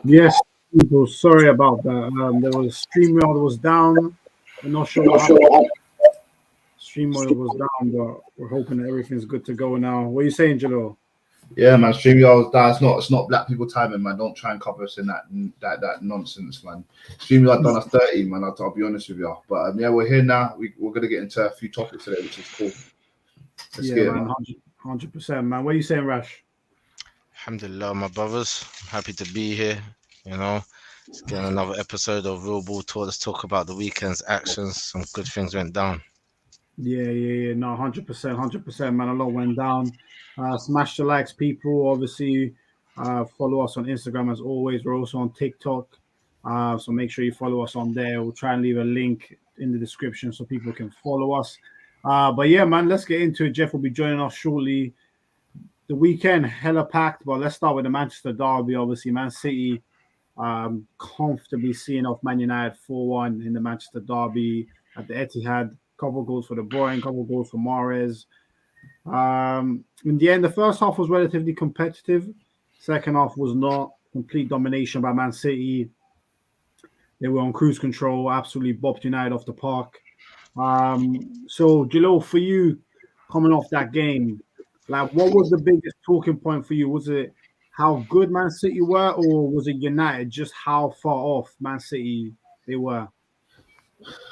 Yes, people. Sorry about that. There was StreamYard was down. I'm not sure Not what sure happened. what happened. StreamYard was down, but we're hoping that everything's good to go now. What are you saying, Jalil? Yeah, man. StreamYard, it's not black people timing, man. Don't try and cover us in that nonsense, man. StreamYard done us 30, man. I'll be honest with you. But yeah, we're here now. We're gonna get into a few topics today, which is cool. Let's Yeah, get it, man, man. 100%, man. What are you saying, Rash? Alhamdulillah, my brothers. I'm happy to be here. You know, it's getting another episode of Real Ball Talk. Let's talk about the weekend's actions. Some good things went down. Yeah. No, 100%, 100%, man. A lot went down. Smash the likes, people. Obviously, follow us on Instagram as always. We're also on TikTok. So make sure you follow us on there. We'll try and leave a link in the description so people can follow us. But yeah, man, let's get into it. Jeff will be joining us shortly. The weekend, hella packed, but let's start with the Manchester derby. Obviously, Man City comfortably seeing off Man United 4-1 in the Manchester derby at the Etihad. Couple goals for De Bruyne, couple goals for Mahrez. In the end, the first half was relatively competitive. Second half was not. Complete domination by Man City. They were on cruise control, absolutely bopped United off the park. So, Jalil, for you, coming off that game, like, what was the biggest talking point for you? Was it how good Man City were, or was it United just how far off Man City they were?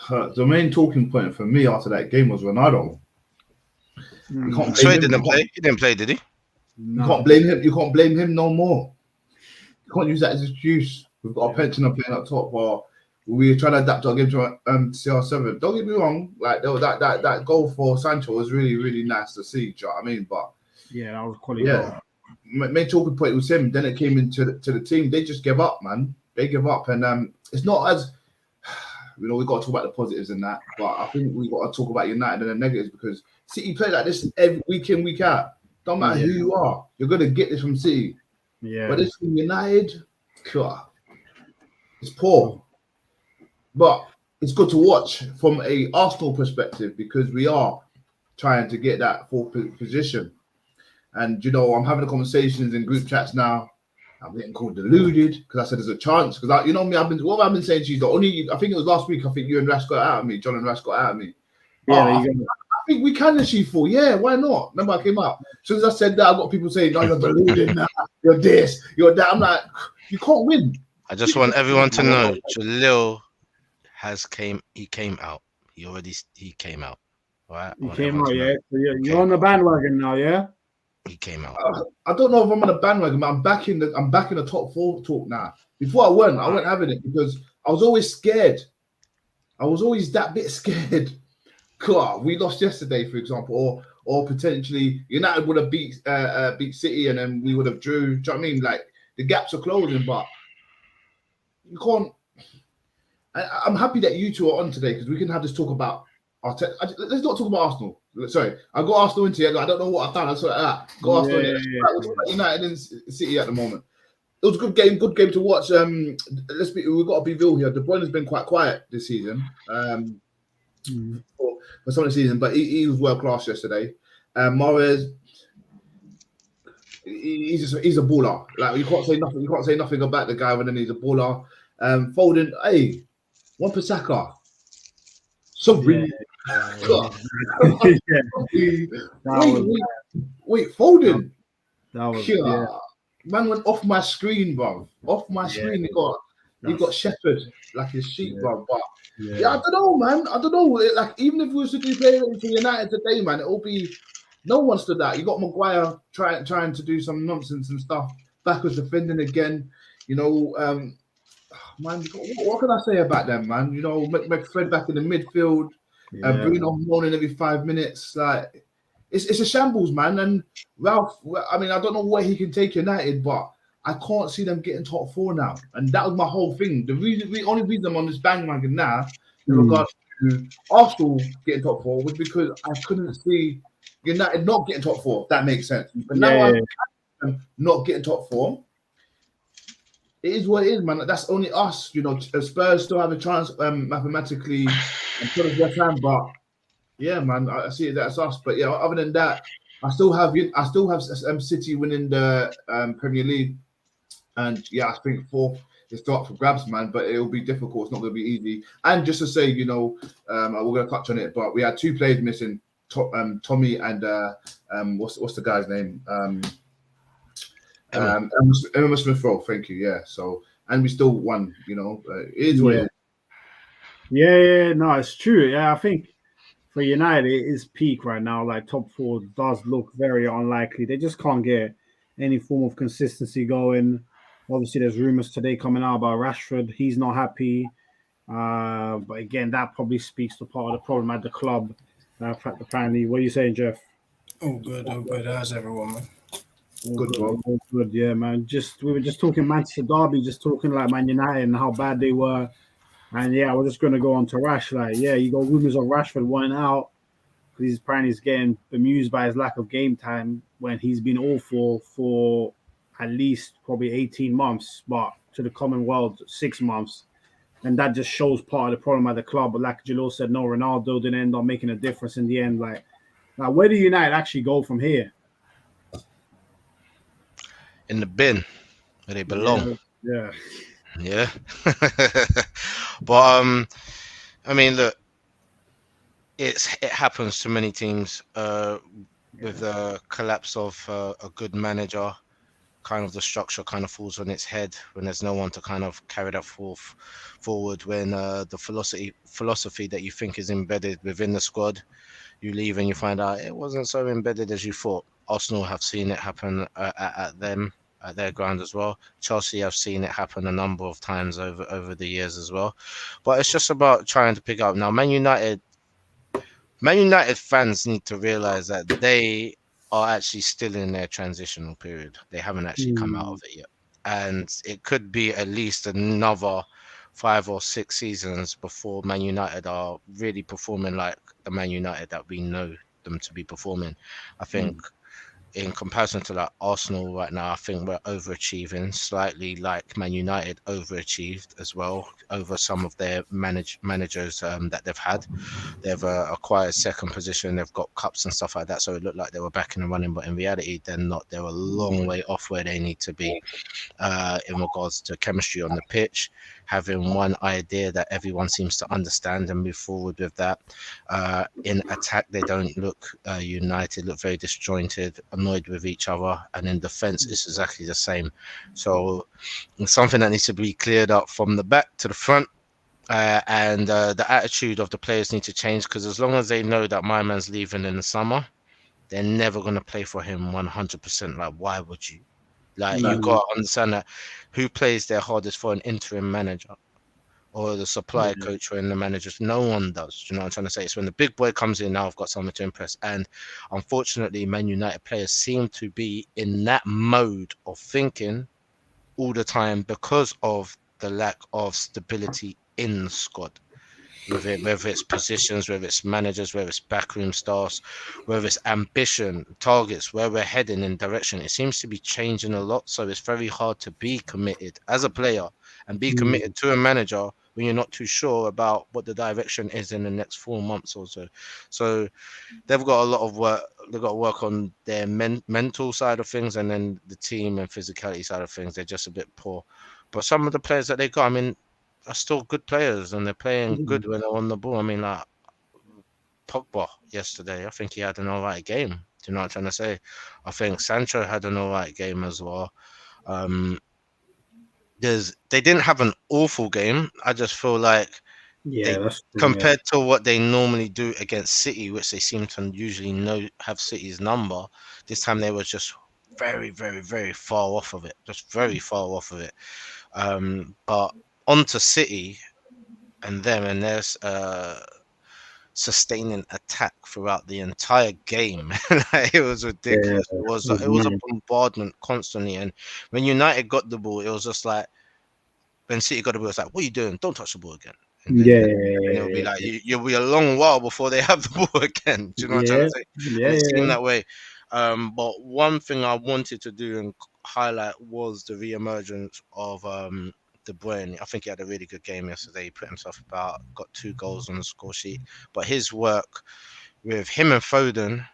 The main talking point for me after that game was Ronaldo. You can't So he blame him. didn't play. He didn't play, did he? You can't blame him. You can't blame him no more. You can't use that as an excuse. We've got a pensioner playing up top, or we're trying to adapt our game to CR7. Don't get me wrong. Like that goal for Sancho was really, really nice to see. Do you know what I mean? But Yeah, that was quality. yeah, main talking point was him. Then it came into the team. They just give up, man. They give up, and it's not as we got to talk about the positives and that, but I think we got to talk about United and the negatives because City play like this every week in, week out. Don't matter who you are, you're gonna get this from City. Yeah, But this from United, it's poor. But it's good to watch from a Arsenal perspective because we are trying to get that fourth position. And I'm having conversations in group chats now. I'm getting called deluded because I said there's a chance. Because you know me, I've been saying to you. I think it was last week. I think you and Rash got it out of me. John and Rash got it out of me. Yeah, I think we can achieve 4. Yeah, why not? Remember, I came out. As soon as I said that, I got people saying, "No, you're deluded now. You're this. You're that." I'm like, you can't win. I just want everyone to know Jalil he came out. He came out. All right. He came out, yeah. So you're on the bandwagon now, yeah. He came out. I don't know if I'm on a bandwagon, but I'm back in the top 4 talk now. Before I wasn't having it because I was always scared. I was always that bit scared. God, we lost yesterday, for example, or potentially United would have beat City and then we would have drew. Do you know what I mean? Like the gaps are closing, but you can't. I'm happy that you two are on today because we can have this talk about Arteta. Let's not talk about Arsenal. Sorry, I got Arsenal into it. I don't know what I've done. I saw that. Got Arsenal. We'll talk about United and City at the moment. It was a good game to watch. We've got to be real here. De Bruyne has been quite quiet this season. For some of the season, but he was world class yesterday. Mahrez, he's a baller. Like you can't say nothing. You can't say nothing about the guy when then he's a baller. Foden, hey, one for Saka. So really, wait, Foden. That was man went off my screen, bro. Off my screen, he got shepherd like his sheep, bro. But I don't know, man. I don't know. Like even if we was to do play for United today, man, it'll be no one stood out. You got Maguire trying to do some nonsense and stuff. Backwards defending again. Man, what can I say about them, man? McFred back in the midfield. Bruno moaning every 5 minutes. Like it's a shambles, man. And Ralph, I mean, I don't know where he can take United, but I can't see them getting top 4 now. And that was my whole thing. The only reason I'm on this bandwagon now, in regards to Arsenal getting top 4, was because I couldn't see United not getting top 4. If that makes sense. But now I'm not getting top 4. It is what it is, man. That's only us. Spurs still have a chance mathematically and West Ham, but yeah, man, I see it. That's us. But yeah, other than that, I still have City winning the Premier League. And yeah, I think fourth is still up for grabs, man. But it'll be difficult. It's not going to be easy. And just to say, you know, we're going to touch on it, but we had 2 players missing, Tommy and what's the guy's name? Emma Smith Rowe. Thank you. Yeah. So and we still won. You know, it is what it is. Yeah, no, it's true. Yeah, I think for United, it is peak right now. Like top 4 does look very unlikely. They just can't get any form of consistency going. Obviously, there's rumors today coming out about Rashford. He's not happy. But again, that probably speaks to part of the problem at the club. Apparently, what are you saying, Jeff? Oh, good. How's everyone, man? Good. Good, yeah, man. We were just talking Manchester Derby, just talking like Man United and how bad they were. And yeah, we're just gonna go on to Rash. Like, yeah, you got rumors of Rashford wanting out because he's getting bemused by his lack of game time when he's been awful for at least probably 18 months, but to the common world, 6 months. And that just shows part of the problem at the club. But like Jalil said, no, Ronaldo didn't end up making a difference in the end. Like where do United actually go from here? In the bin where they belong. Yeah. But I mean, look, it happens to many teams with the collapse of a good manager. Kind of the structure kind of falls on its head when there's no one to kind of carry that forward. When the philosophy that you think is embedded within the squad, you leave and you find out it wasn't so embedded as you thought. Arsenal have seen it happen at their ground as well. Chelsea have seen it happen a number of times over the years as well. But it's just about trying to pick up. Now, Man United fans need to realize that they are actually still in their transitional period. They haven't actually come out of it yet. And it could be at least another 5 or 6 seasons before Man United are really performing like the Man United that we know them to be performing. I think in comparison to like Arsenal right now, I think we're overachieving slightly, like Man United overachieved as well over some of their managers that they've had. They've acquired second position, they've got cups and stuff like that, so it looked like they were back in the running, but in reality they're not. They're a long way off where they need to be in regards to chemistry on the pitch, having one idea that everyone seems to understand and move forward with that. In attack, they don't look united, look very disjointed, annoyed with each other, and in defense it's exactly the same. So it's something that needs to be cleared up from the back to the front, and the attitude of the players need to change, because as long as they know that my man's leaving in the summer, they're never going to play for him 100%. Like, why would you? Like, you got to understand that who plays their hardest for an interim manager or the supply coach or in the managers? No one does. Do you know what I'm trying to say? It's when the big boy comes in, now I've got someone to impress. And unfortunately, Man United players seem to be in that mode of thinking all the time because of the lack of stability in the squad. Whether it's positions, whether it's managers, whether it's backroom staffs, whether it's ambition, targets, where we're heading in direction, it seems to be changing a lot. So it's very hard to be committed as a player and be committed to a manager when you're not too sure about what the direction is in the next 4 months or so. So they've got a lot of work. They've got to work on their mental side of things, and then the team and physicality side of things. They're just a bit poor. But some of the players that they got, I mean, are still good players, and they're playing good when they're on the ball. I mean, like Pogba yesterday, I think he had an all right game. Do you know what I'm trying to say? I think Sancho had an all right game as well. They didn't have an awful game. I just feel like compared to what they normally do against City, which they seem to usually have City's number, this time they were just very, very, very far off of it. Just very far off of it. But onto City and them, and there's sustaining attack throughout the entire game. It was ridiculous. It was a bombardment constantly, and when United got the ball, it was just like, when City got the ball, it's like, what are you doing? Don't touch the ball again. And then, and it'll be like, you'll be a long while before they have the ball again. Do you know what I'm trying to say? It seemed that way. But one thing I wanted to do and highlight was the re-emergence of De Bruyne. I think he had a really good game yesterday. He put himself about, got 2 goals on the score sheet. But his work with him and Foden,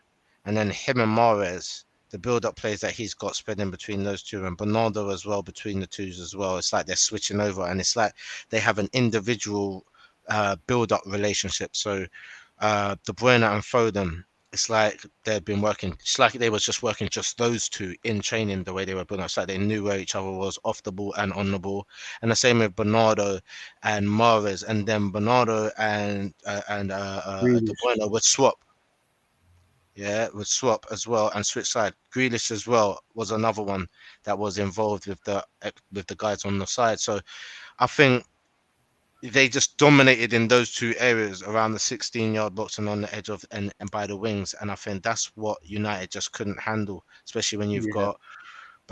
and then him and Mahrez, the build-up plays that he's got spread in between those two, and Bernardo as well between the twos as well. It's like they're switching over, and it's like they have an individual build-up relationship. So De Bruyne and Foden, it's like they've been working. It's like they was just working just those two in training the way they were building up. It's like they knew where each other was off the ball and on the ball. And the same with Bernardo and Mahrez, and then Bernardo and De Bruyne would swap. Yeah, would swap as well and switch side. Grealish as well was another one that was involved with the guys on the side. So I think they just dominated in those two areas around the 16-yard box and on the edge of and by the wings. And I think that's what United just couldn't handle, especially when you've got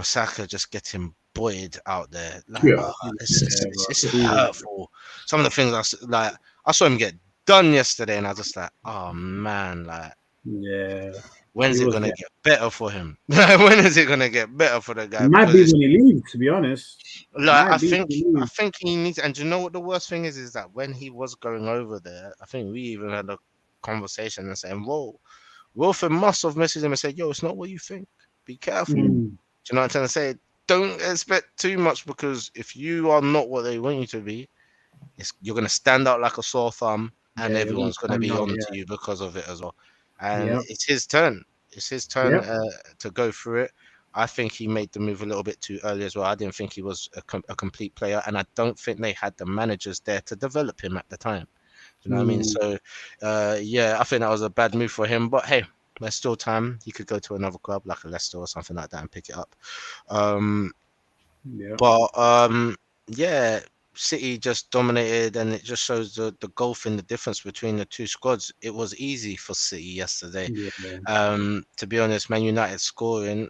Saka just getting buoyed out there. Like, it's hurtful. Some of the things I saw him get done yesterday, and I was just like, oh man, like. Yeah. When's it gonna get better for him? When is it gonna get better for the guy? It might be when he leaves, to be honest. Like I think he needs. And do you know what the worst thing is that when he was going over there, I think we even had a conversation and saying, "Whoa, Wilfred must have messaged him and said, yo, it's not what you think. Be careful." Do you know what I'm trying to say? Don't expect too much, because if you are not what they want you to be, you're gonna stand out like a sore thumb, and everyone's gonna be on to you because of it as well. And it's his turn. It's his turn to go through it. I think he made the move a little bit too early as well. I didn't think he was a complete player, and I don't think they had the managers there to develop him at the time. Do you know what I mean? So, I think that was a bad move for him. But hey, there's still time. He could go to another club like a Leicester or something like that and pick it up. City just dominated, and it just shows the gulf in the difference between the two squads. It was easy for City yesterday. To be honest, Man United scoring,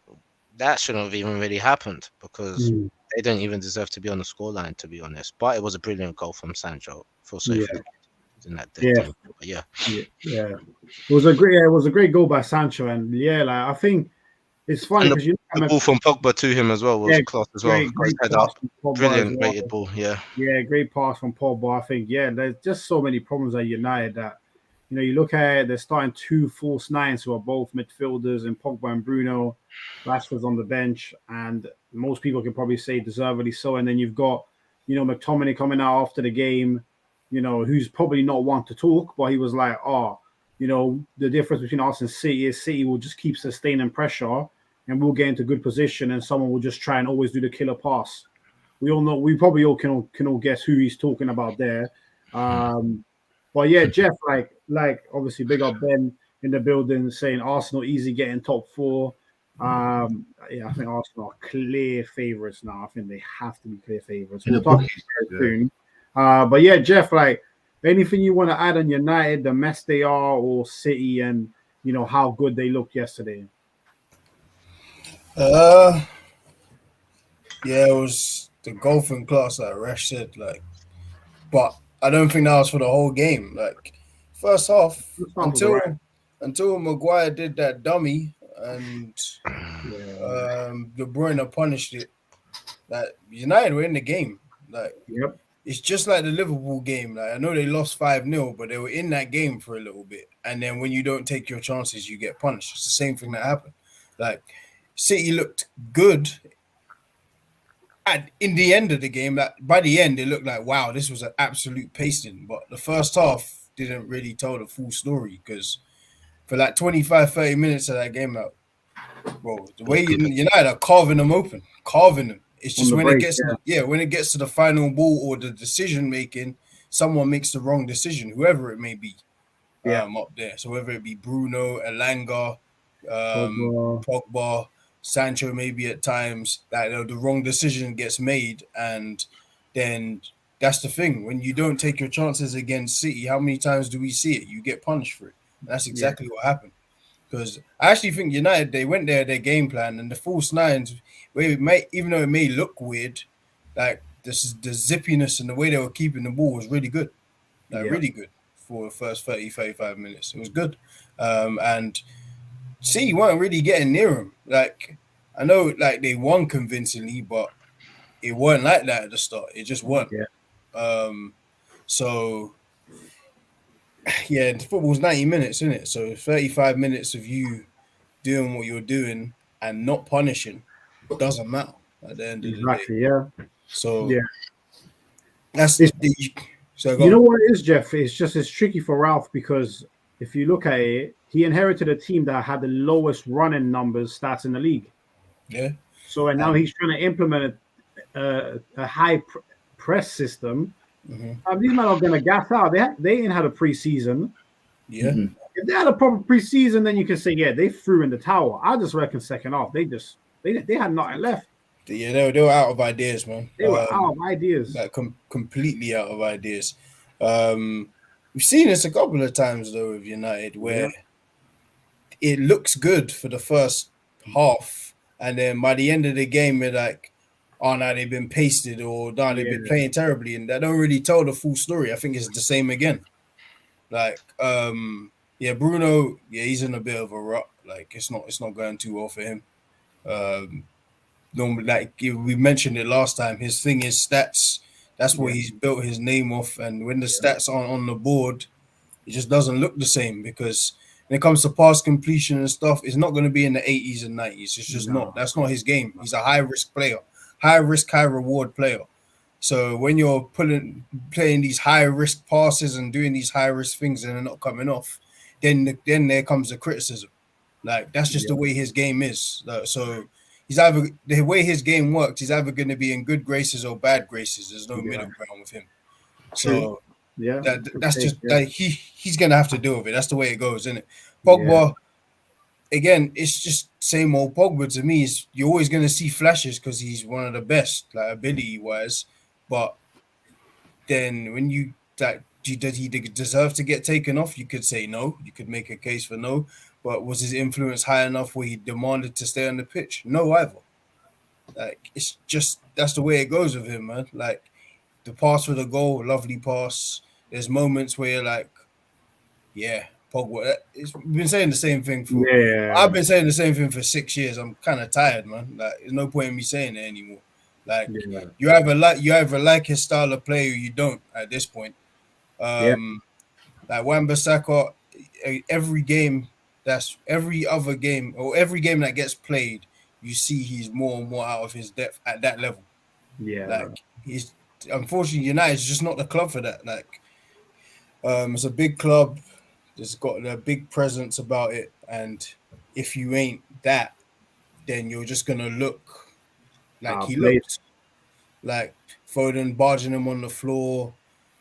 that shouldn't have even really happened, because they don't even deserve to be on the scoreline, to be honest. But it was a brilliant goal from Sancho for in that game. It was a great goal by Sancho, and I think it's funny because the ball from Pogba to him as well was class as well. Great head up. Brilliant weighted ball. Great pass from Pogba. I think there's just so many problems at United that you look at it, they're starting two false nines who are both midfielders, and Pogba and Bruno. Rashford's on the bench, and most people can probably say deservedly so. And then you've got McTominay coming out after the game, who's probably not one to talk, but he was like, the difference between us and City is City will just keep sustaining pressure, and we'll get into good position, and someone will just try and always do the killer pass. We all know, we probably all can all guess who he's talking about there. But Jeff, like obviously big up Ben in the building saying Arsenal easy getting top four. I think Arsenal are clear favourites now. I think they have to be clear favourites. We'll talk soon. But Jeff, anything you want to add on United, the mess they are, or City, and how good they looked yesterday? It was the golfing class, like Resh said, but I don't think that was for the whole game. First half, until Maguire did that dummy and De Bruyne punished it, United were in the game. It's just like the Liverpool game. I know they lost 5-0, but they were in that game for a little bit. And then when you don't take your chances, you get punished. It's the same thing that happened. City looked good in the end of the game. By the end, it looked like, wow, this was an absolute pasting. But the first half didn't really tell the full story, because for 25-30 minutes of that game, the way United are carving them open. It's just when it gets to the final ball or the decision making, someone makes the wrong decision, whoever it may be, up there. So whether it be Bruno, Elanga, Pogba, Sancho, maybe at times, the wrong decision gets made, and then that's the thing. When you don't take your chances against City, how many times do we see it? You get punished for it. And that's exactly what happened. Because I actually think United, they went there, their game plan, and the false nines, even though it may look weird, the zippiness and the way they were keeping the ball was really good. Really good for the first 30-35 minutes. It was good. And City weren't really getting near them. I know they won convincingly, but it weren't like that at the start. It just weren't. Football's 90 minutes, isn't it? So 35 minutes of you doing what you're doing and not punishing doesn't matter at the end of the day. Exactly. Yeah. So Yeah. that's It's- the. So go You know on. what it is, Jeff? It's tricky for Ralph because if you look at it, he inherited a team that had the lowest running numbers stats in the league. Yeah. So and now he's trying to implement a high press system. These men are going to gas out. They ain't had a preseason. Yeah. If they had a proper preseason, then you can say, yeah, they threw in the towel. I just reckon second half they had nothing left. Yeah, they were out of ideas, man. They were out of ideas. Like completely out of ideas. We've seen this a couple of times though with United, where it looks good for the first half, and then by the end of the game, we're like, "Oh, now they've been pasted," or "No, they've been playing terribly," and they don't really tell the full story. I think it's the same again. Like, Bruno, he's in a bit of a rut. Like, it's not going too well for him. Normally, like we mentioned it last time, his thing is stats. That's what he's built his name off. And when the stats aren't on the board, it just doesn't look the same, because when it comes to pass completion and stuff, it's not going to be in the 80s and 90s. It's just not. That's not his game. He's a high risk player, high risk, high reward player. So when you're playing these high risk passes and doing these high risk things and they're not coming off, then there comes the criticism. Like, that's just the way his game is. So he's either, the way his game works, he's either going to be in good graces or bad graces. There's no middle ground with him. So that's just like he's going to have to deal with it. That's the way it goes, isn't it? Pogba, again, it's just same old Pogba to me. You're always going to see flashes because he's one of the best, like ability wise. But then when you like, did he deserve to get taken off? You could say no. You could make a case for no. But was his influence high enough where he demanded to stay on the pitch? No, either. Like, it's just, that's the way it goes with him, man. Like, the pass for the goal, lovely pass. There's moments where you're like, Pogba. We've been saying the same thing for. I've been saying the same thing for 6 years. I'm kind of tired, man. Like, there's no point in me saying it anymore. Like, you either like his style of play or you don't at this point. Like Wan-Bissaka, every game that gets played, you see he's more and more out of his depth at that level. Yeah, like, he's, unfortunately, United's just not the club for that. Like, it's a big club. It's got a big presence about it, and if you ain't that, then you're just gonna look like he looked. Like Foden barging him on the floor.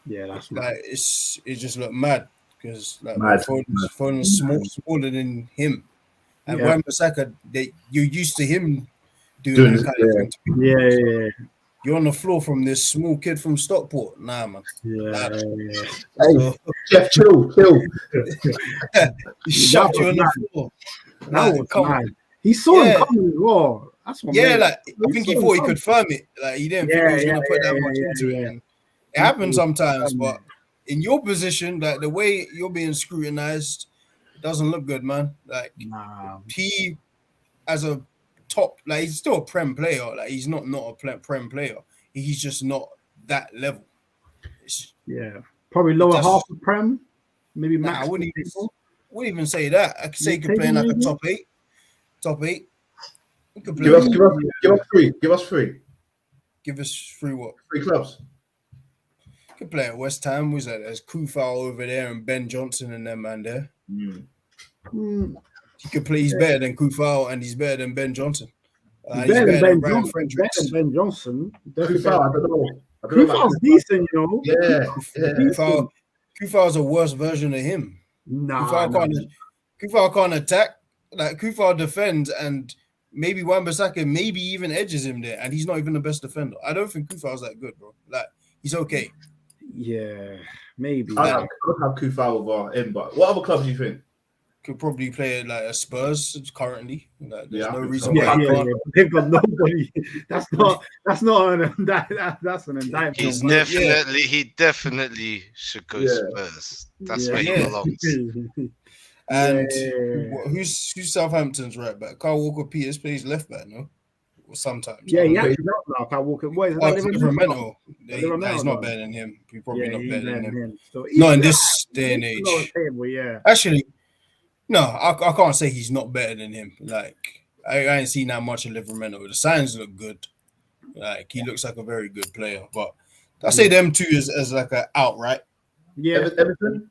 Yeah, that's like it just looked mad because like Foden's smaller than him, and Wan-Bissaka, you're used to him doing that kind of thing. Yeah. You're on the floor from this small kid from Stockport. Nah, man. Hey, Jeff, chill. He shoved you on the floor. That was mad. He saw him coming as well. That's what like I think he thought he could firm it. Like, he didn't think he was going to put that much into it. And it happens sometimes, but in your position, like the way you're being scrutinized, it doesn't look good, man. Like, he, as a top, like, he's still a Prem player. Like, he's not a Prem player. He's just not that level. Probably lower half of Prem, maybe max. I wouldn't even say that. I could say he could play in like a top eight. Give us three. Give us three. Give us three what? 3 clubs. You could play at West Ham. Who's that? There's Kufal over there and Ben Johnson and them man there. He could play. He's better than Kufal and he's better than Ben Johnson. He's better than Brian Fredericks. Better than Ben Johnson. Kufal, I don't know. Kufal's decent, you know. Yeah. Kufal's a worse version of him. Kufal can't attack. Like, Kufal defends, and maybe Wan-Bissaka maybe even edges him there, and he's not even the best defender. I don't think Kufal's that good, bro. Like, he's okay. Yeah, maybe. I don't have Kufal over him, but what other clubs do you think? Could probably play at like a Spurs currently. Like, there's no reason why he can't. They've got nobody. That's an indictment. He definitely should go Spurs. That's where he belongs. And who's Southampton's right back? Kyle Walker-Peters plays left back, no? Or sometimes. Yeah, now Kyle Walker. What is that? Livramento. He's not better than him. He's probably not better than him. So not in this day and age. Actually, no, I can't say he's not better than him. Like, I ain't seen that much of Livramento. The signs look good. Like he looks like a very good player. But I say them two as like an outright. Yeah,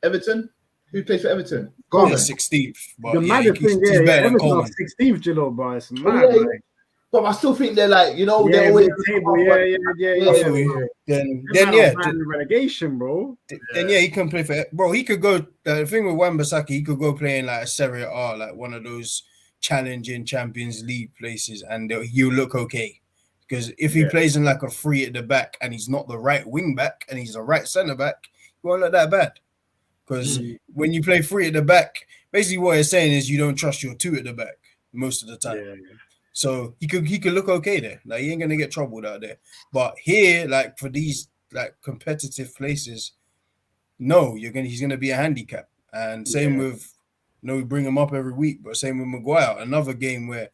Everton. Who plays for Everton? Coleman. 16th. But the maddest thing, he's better than Everton Coleman. are 16th, Gillo, but it's mad. yeah. Like, But I still think they're like, they're yeah, always table. Then Them man yeah. are in relegation, bro. Then yeah, he can play for bro. He could go. The thing with Wan-Bissaka, he could go play in like a Serie A, like one of those challenging Champions League places, and he'll look okay. Because if he plays in like a free at the back and he's not the right wing back and he's a right centre back, he won't look that bad. Because when you play free at the back, basically what he's saying is you don't trust your two at the back most of the time. Yeah. So he could look okay there. Like he ain't gonna get troubled out there. But here, like for these like competitive places, no, he's gonna be a handicap. And same with, we bring him up every week, but same with Maguire. Another game where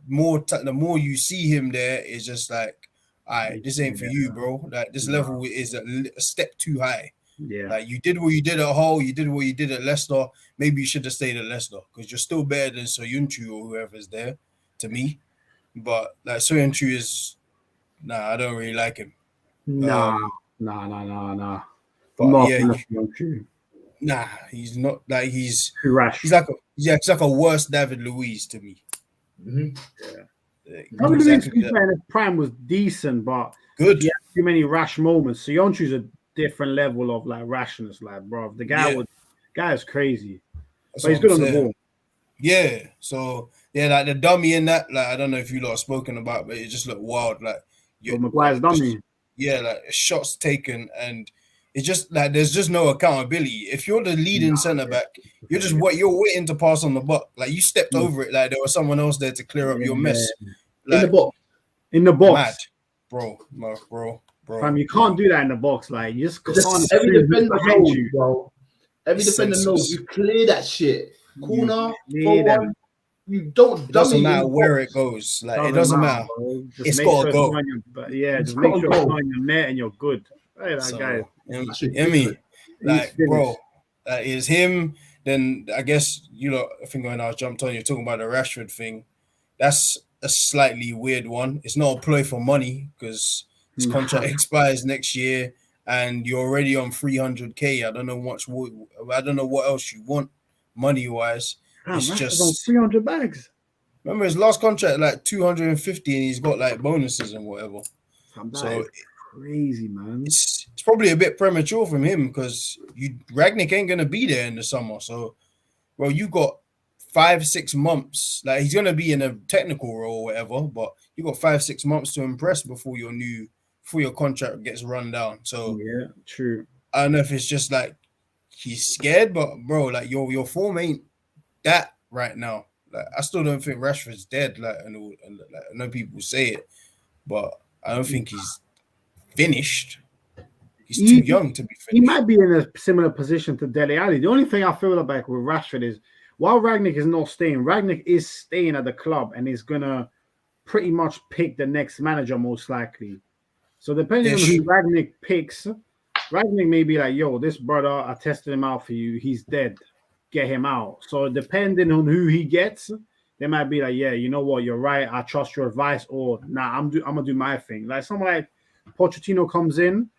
the more you see him there, is just like, all right, this ain't for you, bro. Like this level is a step too high. Yeah. Like you did what you did at Hull, you did what you did at Leicester. Maybe you should have stayed at Leicester because you're still better than Soyuncu or whoever's there, to me. But like Soyuncu is, I don't really like him. Nah. But he's not like he's too rash. He's like a worse David Luiz to me. David Luiz in his prime was decent, but good. He had too many rash moments. Soyuncu's a different level of like rashness, like bro. The guy is crazy, but he's good on the ball. Yeah. So like the dummy in that, like I don't know if you lot have spoken about, but it just looked wild. Like Maguire's dummy. Yeah, like shots taken, and it's just like there's just no accountability. If you're the leading centre back, you're waiting to pass on the buck. Like you stepped over it, like there was someone else there to clear up your mess. Like, in the box, mad, bro. Fam, you can't do that in the box. Like you just can't. Every defender knows, bro. Every defender knows you clear that shit. Corner, forward. You don't. It doesn't matter where it goes. Like it doesn't matter. It's gotta go. Just make sure it's on your net and you're good. Hey, that guy. Like bro, that is him. Then I guess I think when I jumped on, you're talking about the Rashford thing. That's a slightly weird one. It's not a play for money because his contract expires next year, and you're already on 300k. I don't know what else you want money wise. It's just on 300 bags. Remember his last contract like 250, and he's got like bonuses and whatever. So crazy, man. It's probably a bit premature from him because Ragnick ain't gonna be there in the summer. So, well, you got 5-6 months. Like he's gonna be in a technical role or whatever, but you got 5-6 months to impress before your contract gets run down. So yeah, true. I don't know if it's just like he's scared, but bro, like your form ain't that right now. Like I still don't think Rashford's dead. Like I know people say it, but I don't think he's finished. He's too young to be finished. He might be in a similar position to Dele Alli. The only thing I feel like with Rashford is while Ragnick is not staying, Ragnick is staying at the club and is gonna pretty much pick the next manager most likely. So depending on who Ragnick picks, Ragnick may be like, yo, this brother, I tested him out for you. He's dead. Get him out. So depending on who he gets, they might be like, yeah, you know what, you're right. I trust your advice. Or I'm gonna do my thing. Like someone like Pochettino comes in,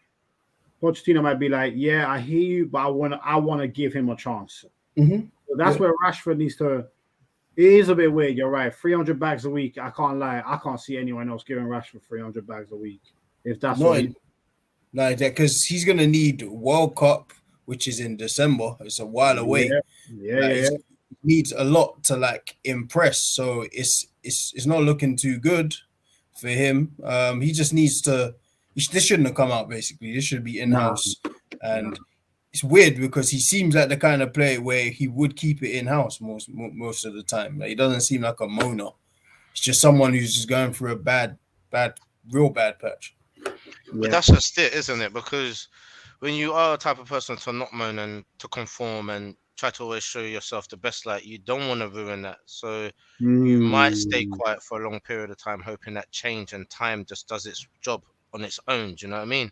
Pochettino might be like, yeah, I hear you, but I want to give him a chance. Mm-hmm. So that's where Rashford needs to. It is a bit weird. You're right. 300 bags a week. I can't lie. I can't see anyone else giving Rashford 300 bags a week. If that's like that, because he's gonna need World Cup, which is in December. It's a while away. Yeah. He needs a lot to like impress. So it's not looking too good for him. He just needs to. This shouldn't have come out. Basically, this should be in-house. And it's weird because he seems like the kind of player where he would keep it in-house most of the time. Like, he doesn't seem like a moaner. It's just someone who's just going through a real bad patch. But that's just it, isn't it? Because when you are a type of person to not moan and to conform and try to always show yourself the best light, you don't want to ruin that. So you might stay quiet for a long period of time, hoping that change and time just does its job on its own. Do you know what I mean?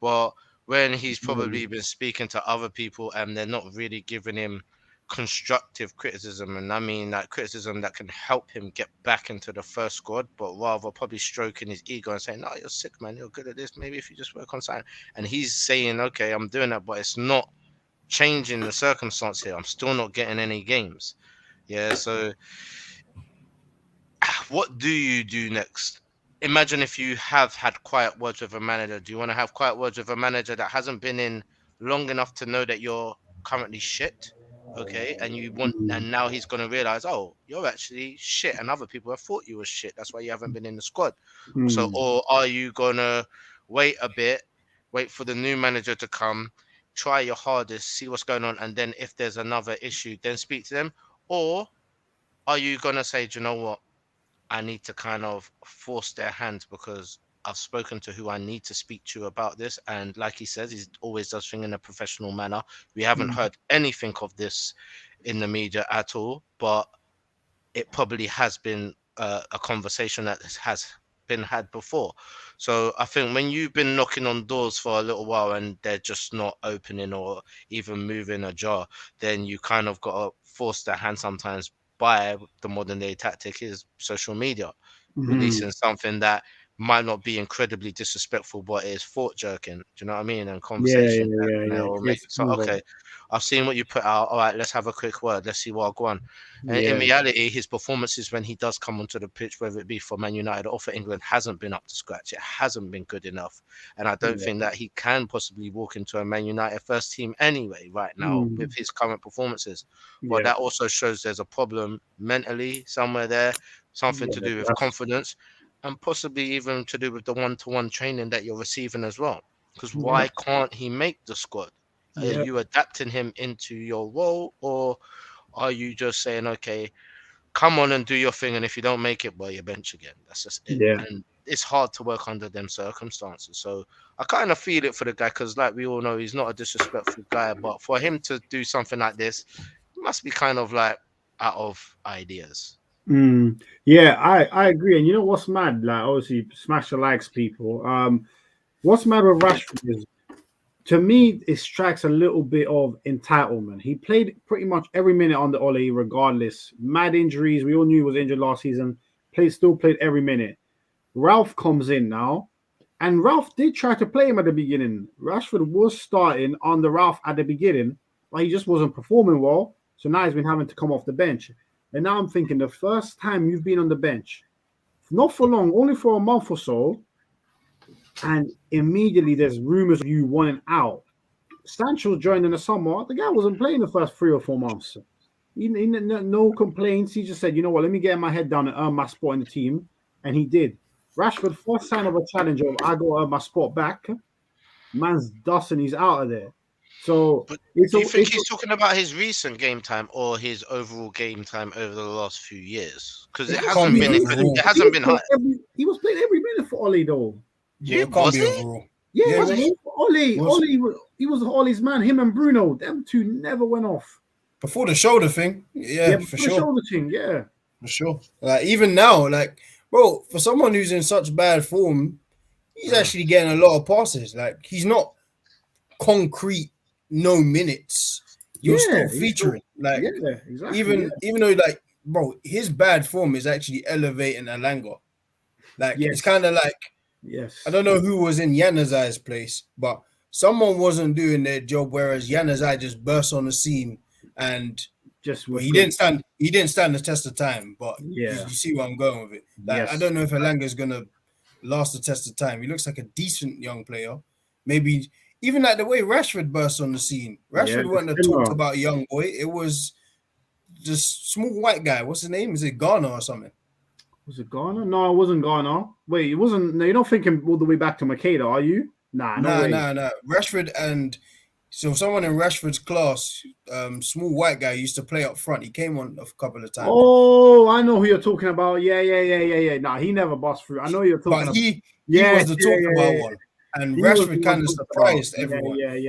But when he's probably been speaking to other people and they're not really giving him constructive criticism, and I mean that criticism that can help him get back into the first squad, but rather probably stroking his ego and saying, "No, you're sick, man. You're good at this. Maybe if you just work on something." And he's saying, "Okay, I'm doing that, but it's not changing the circumstance here. I'm still not getting any games." Yeah. So, what do you do next? Imagine if you have had quiet words with a manager. Do you want to have quiet words with a manager that hasn't been in long enough to know that you're currently shit? Okay, and you want, and now he's gonna realize, oh, you're actually shit, and other people have thought you were shit. That's why you haven't been in the squad. So, or are you gonna wait a bit, wait for the new manager to come, try your hardest, see what's going on, and then if there's another issue, then speak to them? Or are you gonna say, do you know what? I need to kind of force their hand because I've spoken to who I need to speak to about this. And like he says, he always does things in a professional manner. We haven't heard anything of this in the media at all, but it probably has been a conversation that has been had before. So I think when you've been knocking on doors for a little while and they're just not opening or even moving ajar, then you kind of got to force their hand sometimes by the modern day tactic is social media, releasing something that might not be incredibly disrespectful, but it is thought jerking. Do you know what I mean? And conversation. So, okay, I've seen what you put out. All right, let's have a quick word. Let's see what go on. And in reality, his performances when he does come onto the pitch, whether it be for Man United or for England, hasn't been up to scratch. It hasn't been good enough. And I don't think that he can possibly walk into a Man United first team anyway right now with his current performances. But that also shows there's a problem mentally somewhere there, something to do with confidence, and possibly even to do with the one-to-one training that you're receiving as well. Because why can't he make the squad? Are you adapting him into your role, or are you just saying, okay, come on and do your thing, and if you don't make it, well, you bench again. That's just it. And it's hard to work under them circumstances. So I kind of feel it for the guy, because like we all know, he's not a disrespectful guy, but for him to do something like this, it must be kind of like out of ideas. Yeah, I agree. And you know what's mad? Like, obviously, smash the likes, people. What's mad with Rashford is, to me, it strikes a little bit of entitlement. He played pretty much every minute on the Ole, regardless. Mad injuries. We all knew he was injured last season. Still played every minute. Ralph comes in now, and Ralph did try to play him at the beginning. Rashford was starting on the Ralph at the beginning, but he just wasn't performing well. So now he's been having to come off the bench. And now I'm thinking, the first time you've been on the bench, not for long, only for a month or so, and immediately there's rumors of you wanting out. Sancho joined in the summer. The guy wasn't playing the first 3 or 4 months. No complaints. He just said, you know what, let me get my head down and earn my spot in the team. And he did. Rashford, first sign of a challenge of, I got to earn my spot back. Man's dusting, he's out of there. So, do you think he's talking about his recent game time or his overall game time over the last few years? Because it hasn't been high. He was playing every minute for Ole, though. Yeah, it can't be overall. Yeah, Ole, he was Ole's man. Him and Bruno, them two never went off. Before the shoulder thing, for sure. Shoulder thing, for sure. Like even now, like bro, for someone who's in such bad form, he's actually getting a lot of passes. Like he's not concrete, no minutes. You're still featuring. Exactly. Even though, like, bro, his bad form is actually elevating Alanga. Like it's kind of like. Yes, I don't know who was in Yanazai's place, but someone wasn't doing their job, whereas Yanazai just burst on the scene and he didn't stand the test of time. But you see where I'm going with it. Like I don't know if Alanga's gonna last the test of time. He looks like a decent young player. Maybe even like the way Rashford burst on the scene. Rashford wasn't a talk about a young boy. It was just small white guy. What's his name? Is it Ghana or something? Was it Ghana? No, it wasn't Ghana. Wait, it wasn't. No, you're not thinking all the way back to Makeda, are you? Nah. Rashford, and so someone in Rashford's class, small white guy, used to play up front. He came on a couple of times. Oh, I know who you're talking about. Yeah. Nah, he never bust through. I know you're talking about. He was the talk about one. And Rashford kind of surprised everyone. Yeah.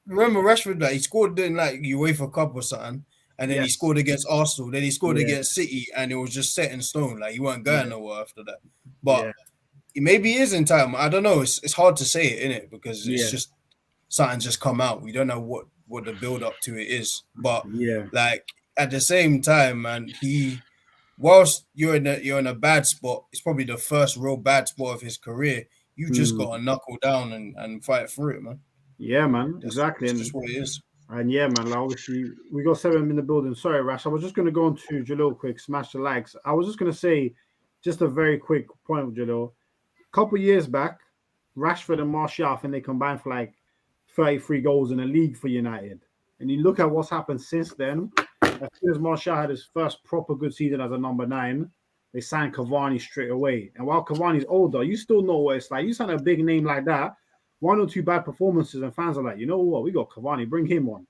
Remember Rashford, like, he scored in like UEFA Cup or something. And then he scored against Arsenal. Then he scored against City, and it was just set in stone. Like he wasn't going nowhere after that. But maybe he is entitled. I don't know. It's hard to say it, innit? Because it's just something's just come out. We don't know what what the build up to it is. But Yeah. like at the same time, man, whilst you're in a bad spot, it's probably the first real bad spot of his career. You just got to knuckle down and fight through it, man. Yeah, man. Exactly. That's just what it is. And yeah, man, like obviously we got 7 in the building. Sorry, Rash. I was just gonna go on to Jalil quick, smash the likes. I was just gonna say just a very quick point with Jalil. A couple years back, Rashford and Martial, I think they combined for like 33 goals in the league for United. And you look at what's happened since then. As soon as Martial had his first proper good season as a number 9, they signed Cavani straight away. And while Cavani's older, you still know what it's like. You sign a big name like that, 1 or 2 bad performances, and fans are like, you know what, we got Cavani, bring him on.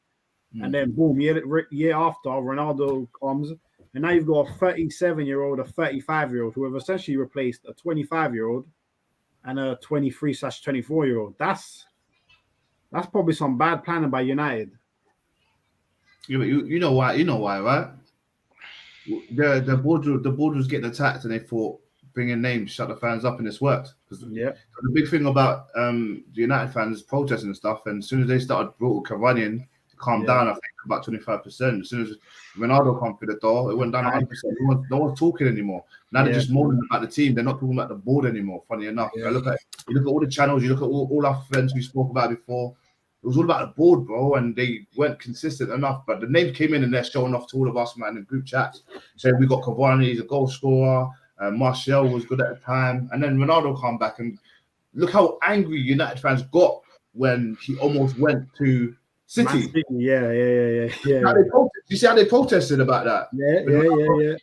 And then boom, year after, Ronaldo comes, and now you've got a 37-year-old, a 35-year-old who have essentially replaced a 25-year-old and a 23/24-year-old. That's probably some bad planning by United. You know why, right? The board was getting attacked, and they thought bringing names, shut the fans up, and it's worked. Yeah. The big thing about the United fans protesting and stuff, and as soon as they started brought Cavani in, it calmed down. I think about 25%. As soon as Ronaldo come through the door, it went down 100%. No one's talking anymore. Now they're just moaning about the team. They're not talking about the board anymore. Funny enough, you look at all the channels. You look at all our friends we spoke about before. It was all about the board, bro, and they weren't consistent enough. But the names came in and they're showing off to all of us, man, in group chats. So we got Cavani, he's a goal scorer. Martial was good at the time. And then Ronaldo come back, and look how angry United fans got when he almost went to City. Yeah. You see how they protested about that? Yeah.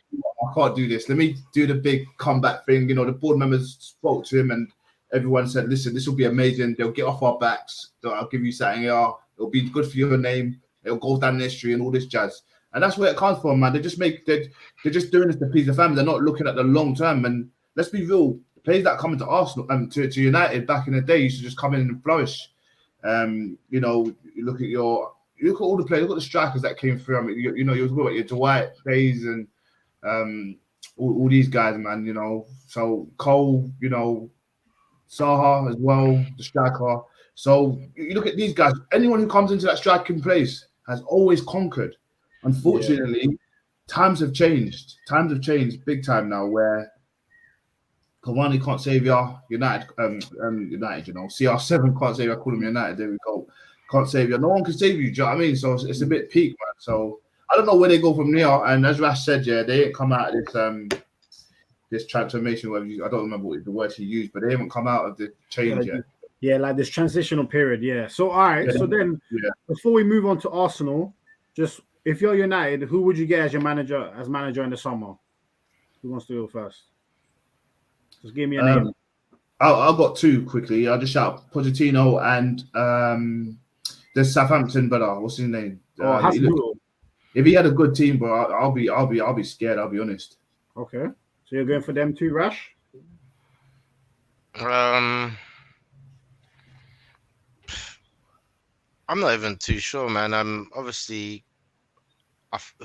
I can't do this. Let me do the big comeback thing. You know, the board members spoke to him and everyone said, listen, this will be amazing. They'll get off our backs. I'll give you something. It'll be good for your name. It'll go down in history and all this jazz. And that's where it comes from, man. They're just doing this to please the family. They're not looking at the long term. And let's be real, the players that come into Arsenal and to United back in the day used to just come in and flourish. You know, you look at all the players, look at the strikers that came through. I mean, you know, you talk about your Dwight, Days, and all these guys, man. You know, so Cole, you know, Saha as well, the striker. So you look at these guys. Anyone who comes into that striking place has always conquered. Unfortunately, times have changed. Times have changed big time now. Where Cavani can't save you. United, you know, CR7 can't save you. I call them United. There we go. Can't save you. No one can save you. Do you know what I mean? So it's a bit peak, man. So I don't know where they go from here. And as Rash said, they ain't come out of this transformation. I don't remember what the word he used, but they haven't come out of the change yet. Yeah, like this transitional period. Yeah. So all right. So then, before we move on to Arsenal, just if you're United, who would you get as your manager in the summer? Who wants to go first? Just give me a name. I've got 2 quickly. I'll just shout Pochettino and the Southampton brother. What's his name? If he had a good team, bro, I'll be scared. I'll be honest. Okay, so you're going for them 2, Rash? I'm not even too sure, man. Obviously.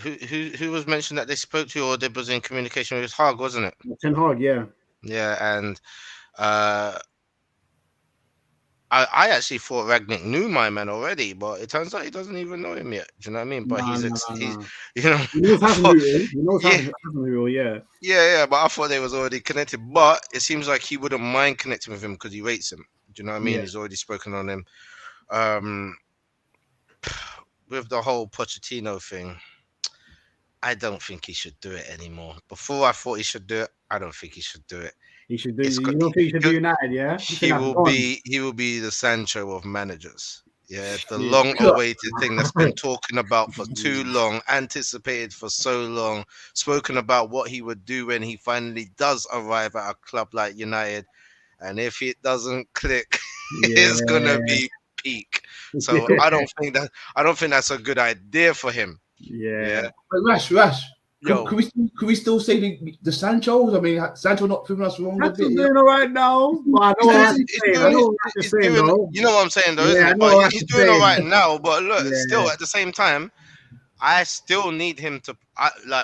Who was mentioned that they spoke to or they was in communication with Hag, wasn't it? Ten Hag, yeah. Yeah, and I actually thought Ragnick knew my man already, but it turns out he doesn't even know him yet. Do you know what I mean? But he's you know, he knows how to yeah. But I thought they was already connected. But it seems like he wouldn't mind connecting with him because he rates him. Do you know what I mean? Yeah. He's already spoken on him. With the whole Pochettino thing, I don't think he should do it anymore. Before I thought he should do it, I don't think he should do it. He should do. You don't think he should do United? Yeah. He will be the Sancho of managers. Yeah, the long-awaited thing that's been talking about for too long, anticipated for so long, spoken about what he would do when he finally does arrive at a club like United, and if it doesn't click, it's gonna be peak. So I don't think that's a good idea for him. Yeah. But Rash. Can we still say the Sanchos? I mean, Sancho not proving us wrong. That's doing all right now. But I know what I'm saying, though. You know what I'm saying, though, isn't it? But he's doing all right now. But look, still at the same time, I still need him to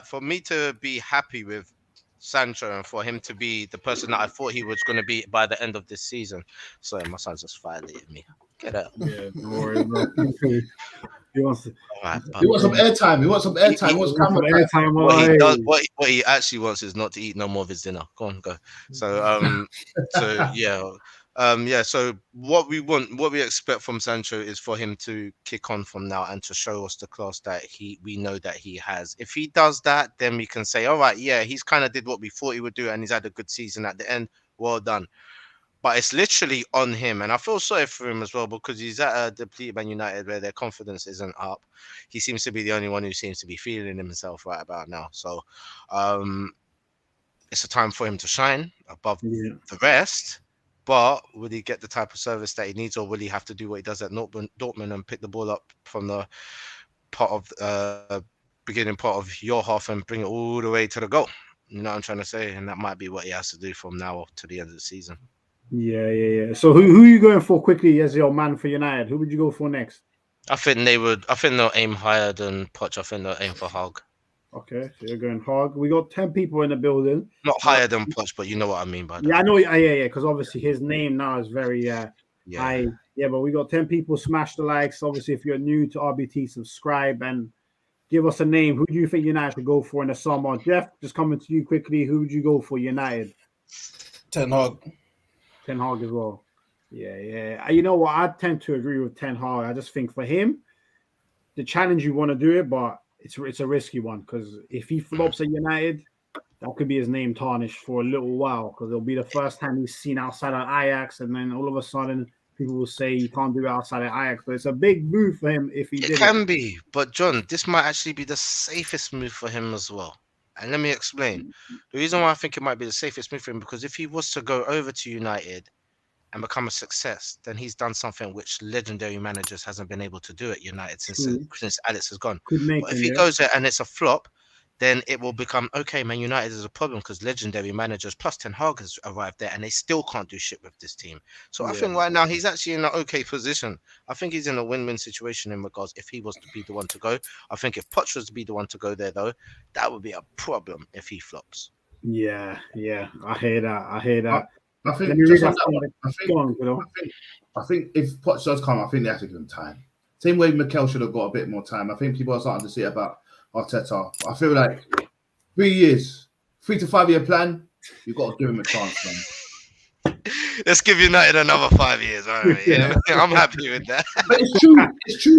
for me to be happy with Sancho and for him to be the person that I thought he was going to be by the end of this season. Sorry, my son's just violated me. Get out. Yeah, don't worry, bro. He wants Alright, He wants some airtime. He wants some airtime. He wants camera time. airtime. what he Hey. does, what he actually wants is not to eat no more of his dinner. Go on, go. So yeah. So what we expect from Sancho is for him to kick on from now and to show us the class that we know that he has. If he does that, then we can say, all right, yeah, he's kind of did what we thought he would do, and he's had a good season at the end. Well done. But it's literally on him, and I feel sorry for him as well because he's at a depleted Man United where their confidence isn't up. He seems to be the only one who seems to be feeling himself right about now. So, it's a time for him to shine above the rest. But will he get the type of service that he needs, or will he have to do what he does at Dortmund and pick the ball up from the beginning part of your half and bring it all the way to the goal? You know what I'm trying to say? And that might be what he has to do from now to the end of the season. Yeah. So who are you going for quickly as your man for United? Who would you go for next? I think they'll aim higher than Poch. I think they'll aim for Hog. Okay, so you're going Hog. We got 10 people in the building. Not higher than Poch, but you know what I mean by that. Yeah, I know. Yeah. Because obviously his name now is very high. Yeah, but we got 10 people. Smash the likes. Obviously, if you're new to RBT, subscribe and give us a name. Who do you think United should go for in the summer? Jeff, just coming to you quickly. Who would you go for United? Ten Hag. Ten Hag as well. Yeah. You know what? I tend to agree with Ten Hag. I just think for him, the challenge you want to do it, but it's a risky one because if he flops at United, that could be his name tarnished for a little while because it'll be the first time he's seen outside of Ajax, and then all of a sudden people will say you can't do it outside of Ajax. But it's a big move for him if he did it. It can be, but John, this might actually be the safest move for him as well. And let me explain. The reason why I think it might be the safest move for him, because if he was to go over to United and become a success, then he's done something which legendary managers hasn't been able to do at United since Alex has gone. But if he goes there and it's a flop, then it will become, okay, Man United is a problem because legendary managers plus Ten Hag has arrived there and they still can't do shit with this team. So I think right now he's actually in an okay position. I think he's in a win-win situation in regards if he was to be the one to go. I think if Poch was to be the one to go there, though, that would be a problem if he flops. Yeah. I hear that. I think if Poch does come, I think they have to give him time. Same way Mikel should have got a bit more time. I think people are starting to see it about Arteta. I feel like 3 years, 3 to 5 year plan, you've got to give him a chance, man. Let's give United another 5 years. All right, yeah. I'm happy with that. But it's true,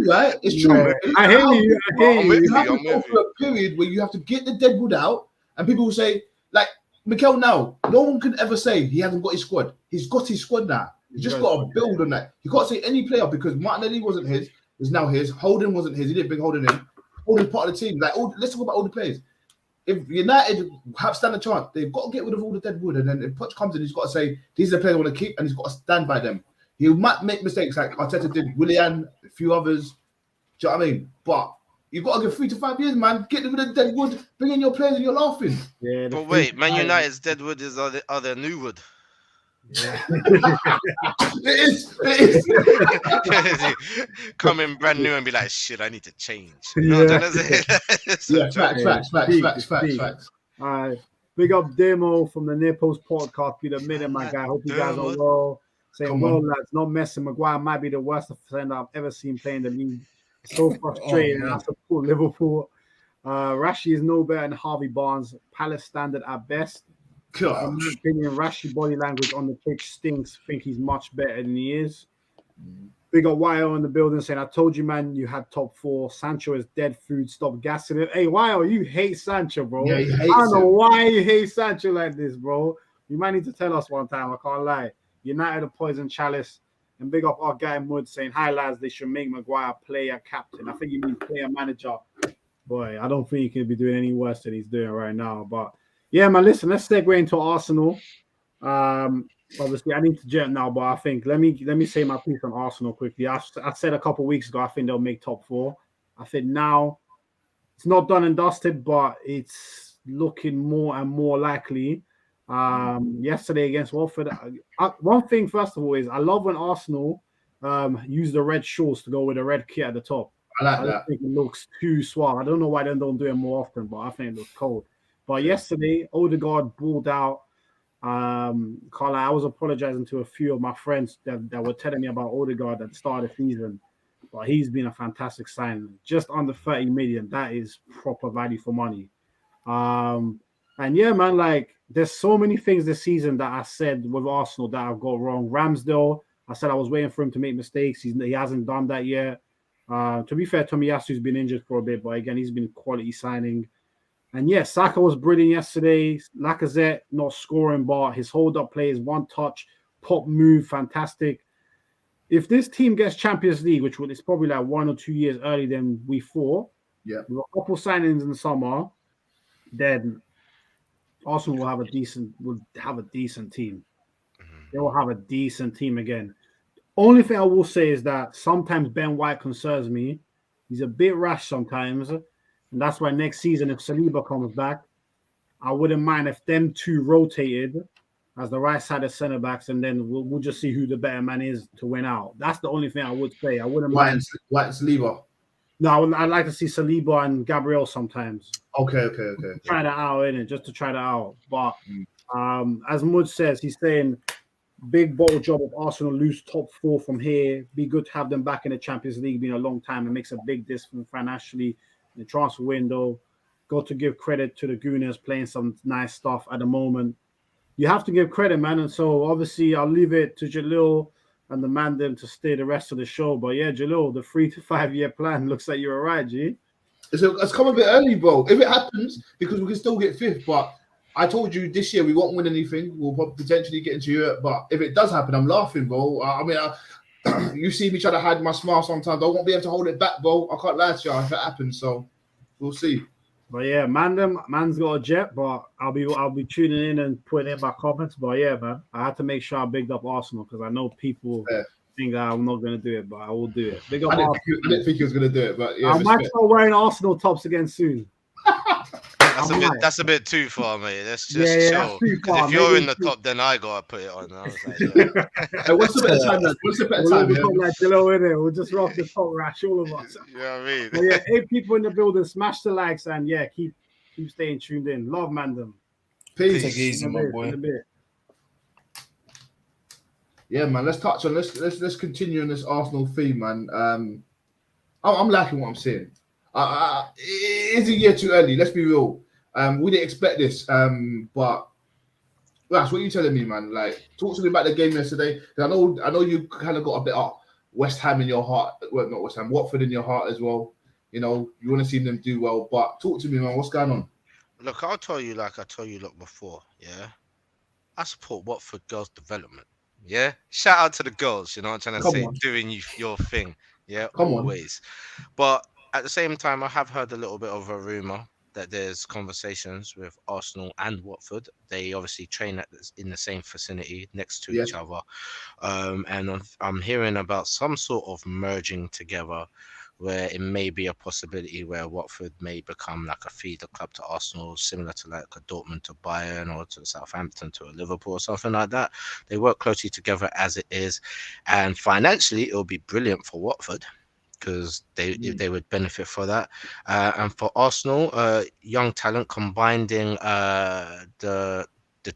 right? It's true. Yeah. I hear you. I'm with You have you. to go through a period where you have to get the deadwood out, and people will say, like Mikel now, no one can ever say he hasn't got his squad. He's got his squad now. He's just got to build on that. You can't say any player because Martinelli wasn't his, is now his. Holden wasn't his. He didn't bring Holden in. Holden's part of the team. Let's talk about all the players. If United stand a chance, they've got to get rid of all the dead wood. And then if Poch comes in, he's got to say, these are the players I want to keep, and he's got to stand by them. He might make mistakes like Arteta did, Willian, a few others. Do you know what I mean? But you've got to give 3 to 5 years, man. Get rid of the dead wood, bring in your players, and you're laughing. Yeah, but wait, Man United's dead wood is other new wood. Yeah. It is. Come in brand new and be like, shit, I need to change. Facts. All right. Big up Demo from the Near Post podcast. Be the minute, my guy. Hope you guys are well. Saying, well, lads, not messing. Maguire might be the worst defender I've ever seen playing the league. So frustrating. I support Liverpool. Rashi is no better than Harvey Barnes. Palace standard at best. In my opinion, Rashi body language on the pitch stinks. Think he's much better than he is. Big up Wyo in the building saying, I told you, man, you had top 4. Sancho is dead food. Stop gassing it. Hey, Wyo, you hate Sancho, bro. Yeah, I don't know why you hate Sancho like this, bro. You might need to tell us one time. I can't lie. United a poison chalice. And big up our guy Mud saying, hi, lads, they should make Maguire player captain. I think you mean player manager. Boy, I don't think he could be doing any worse than he's doing right now. But yeah, man, listen, let's segue into Arsenal. Obviously, I need to jump now, but I think let me say my piece on Arsenal quickly. I said a couple of weeks ago, I think they'll make top 4. I think now it's not done and dusted, but it's looking more and more likely. Yesterday against Watford, one thing first of all is I love when Arsenal use the red shorts to go with the red kit at the top. I don't think it looks too suave. I don't know why they don't do it more often, but I think it looks cold. But yesterday, Odegaard balled out. Carla, I was apologizing to a few of my friends that were telling me about Odegaard at the start of the season. but he's been a fantastic sign. Just under 30 million. That is proper value for money. And yeah, man, like there's so many things this season that I said with Arsenal that I've got wrong. Ramsdale, I said I was waiting for him to make mistakes. He hasn't done that yet. To be fair, Tomiyasu's been injured for a bit, but again, he's been a quality signing. And yeah, Saka was brilliant yesterday. Lacazette not scoring, but his hold-up play is one touch, pop move, fantastic. If this team gets Champions League, which is probably like 1 or 2 years earlier than we thought, Yeah. with a couple signings in the summer, then Arsenal will have a decent team. They will have a decent team again. Only thing I will say is that sometimes Ben White concerns me. He's a bit rash sometimes. And that's why next season, if Saliba comes back, I wouldn't mind if them two rotated as the right-sided centre-backs, and then we'll just see who the better man is to win out. That's the only thing I would say. I wouldn't mind. White and Saliba. No, I'd like to see Saliba and Gabriel sometimes. Okay. Try that out, innit? Just to try that out. But as Mud says, he's saying big bottle job of Arsenal lose top 4 from here. Be good to have them back in the Champions League. Been a long time. It makes a big difference financially in the transfer window. Got to give credit to the Gooners playing some nice stuff at the moment. You have to give credit, man. And so obviously I'll leave it to Jalil and the man them to stay the rest of the show. But yeah, Jalil, the 3 to 5 year plan looks like you're all right, G. It's come a bit early, bro. If it happens, because we can still get 5th, but I told you this year we won't win anything. We'll potentially get into Europe, but if it does happen, I'm laughing, bro. You see me try to hide my smile sometimes. I won't be able to hold it back, bro. I can't lie to you if it happens. So we'll see. But yeah, man's got a jet, but I'll be tuning in and putting in my comments. But yeah, man, I had to make sure I bigged up Arsenal because I know people think I'm not going to do it, but I will do it. Big up Arsenal. I didn't think he was going to do it, but yeah. I might start wearing Arsenal tops again soon. That's a bit too far, mate. Let's just chill. Too far. If you're in the top, then I gotta put it on. I was like, yeah. Hey, what's the better time, man? What's the better time? We'll just rock the top rash, all of us. You know what I mean? But yeah, 8 people in the building. Smash the likes and yeah, keep staying tuned in. Love, Mandem. Peace. Take it easy, my boy. Yeah, man. Let's touch on let's continue on this Arsenal theme, man. I'm liking what I'm seeing. It is a year too early. Let's be real. We didn't expect this. But Rash, what are you telling me, man? Like, talk to me about the game yesterday. I know you kind of got a bit of West Ham in your heart. Well, not West Ham, Watford in your heart as well. You know, you want to see them do well. But talk to me, man. What's going on? Look, I'll tell you like I told you before. Yeah, I support Watford girls' development. Yeah, shout out to the girls. You know what I'm trying to say? Doing your thing. Yeah, always. But at the same time, I have heard a little bit of a rumor that there's conversations with Arsenal and Watford. They obviously train in the same vicinity next to each other. And I'm hearing about some sort of merging together where it may be a possibility where Watford may become like a feeder club to Arsenal, similar to like a Dortmund to Bayern or to Southampton to a Liverpool or something like that. They work closely together as it is. And financially, it'll be brilliant for Watford, because they would benefit for that. And for Arsenal, young talent combining the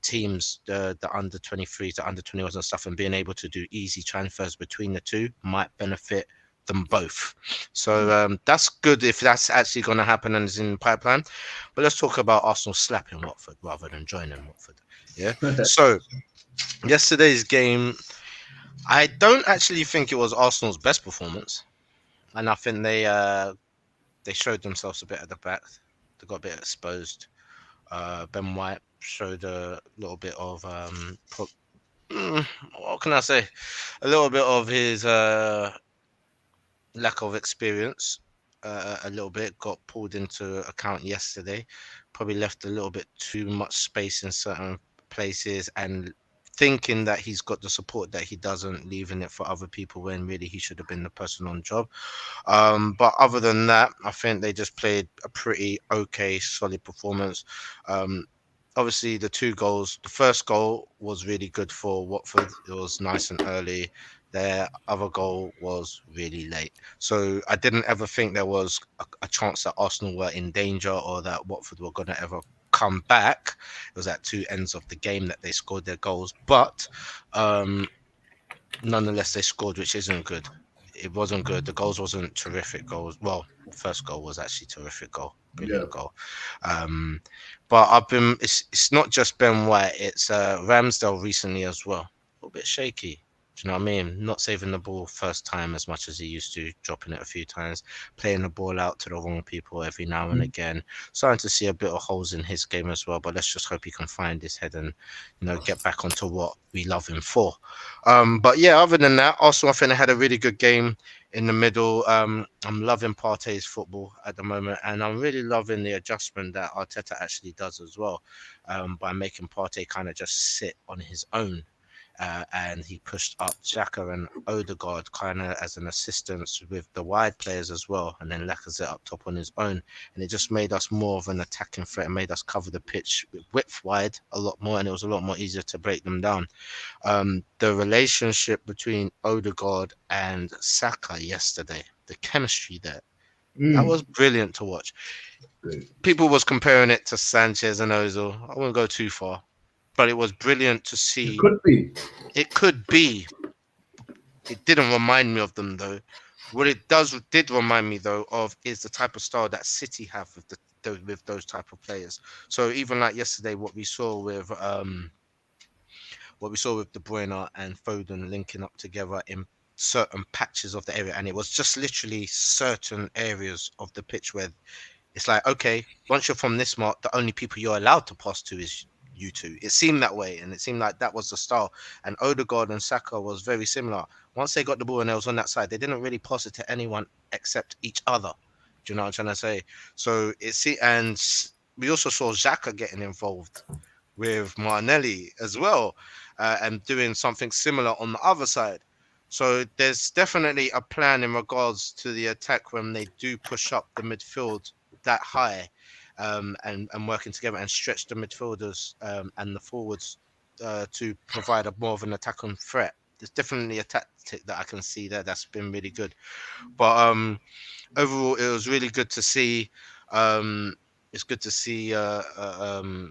teams, the under 23s, the under 21s and stuff, and being able to do easy transfers between the two might benefit them both. So that's good if that's actually going to happen and is in the pipeline. But let's talk about Arsenal slapping Watford rather than joining Watford. Yeah. So yesterday's game, I don't actually think it was Arsenal's best performance. And I think they showed themselves a bit at the back. They got a bit exposed. Ben White showed a little bit of what can I say? A little bit of his lack of experience. A little bit got pulled into account yesterday. Probably left a little bit too much space in certain places and thinking that he's got the support that he doesn't, leaving it for other people when really he should have been the person on job. But other than that, I think they just played a pretty okay, solid performance. Obviously, the 2 goals, the first goal was really good for Watford. It was nice and early. Their other goal was really late. So I didn't ever think there was a chance that Arsenal were in danger or that Watford were going to ever come back. It was at 2 ends of the game that they scored their goals, but nonetheless they scored, which isn't good. it wasn't good. The goals wasn't terrific goals. Well, first goal was actually terrific goal, brilliant goal. But I've been. It's not just Ben White. It's Ramsdale recently as well. A little bit shaky. Do you know what I mean? Not saving the ball first time as much as he used to, dropping it a few times, playing the ball out to the wrong people every now and again. Starting to see a bit of holes in his game as well. But let's just hope he can find his head and get back onto what we love him for. But yeah, other than that, Arsenal I think they had a really good game in the middle. I'm loving Partey's football at the moment, and I'm really loving the adjustment that Arteta actually does as well, by making Partey kind of just sit on his own. And he pushed up Saka and Odegaard kind of as an assistance with the wide players as well, and then Lacazette up top on his own, and it just made us more of an attacking threat and made us cover the pitch width wide a lot more, and it was a lot more easier to break them down. The relationship between Odegaard and Saka yesterday, the chemistry there, that was brilliant to watch. People was comparing it to Sanchez and Ozil. I won't go too far, but it was brilliant to see. It could be. It didn't remind me of them though. What it did remind me though of is the type of style that City have with those type of players. So even like yesterday, what we saw with De Bruyne and Foden linking up together in certain patches of the area, and it was just literally certain areas of the pitch where it's like, okay, once you're from this mark, the only people you're allowed to pass to is you two. It seemed that way, and it seemed like that was the style. And Odegaard and Saka was very similar. Once they got the ball and they was on that side, they didn't really pass it to anyone except each other. Do you know what I'm trying to say? So and we also saw Xhaka getting involved with Martinelli as well, and doing something similar on the other side. So there's definitely a plan in regards to the attack when they do push up the midfield that high. And working together and stretch the midfielders and the forwards to provide more of an attacking threat. There's definitely a tactic that I can see there that's been really good. But overall, it was really good to see. It's good to see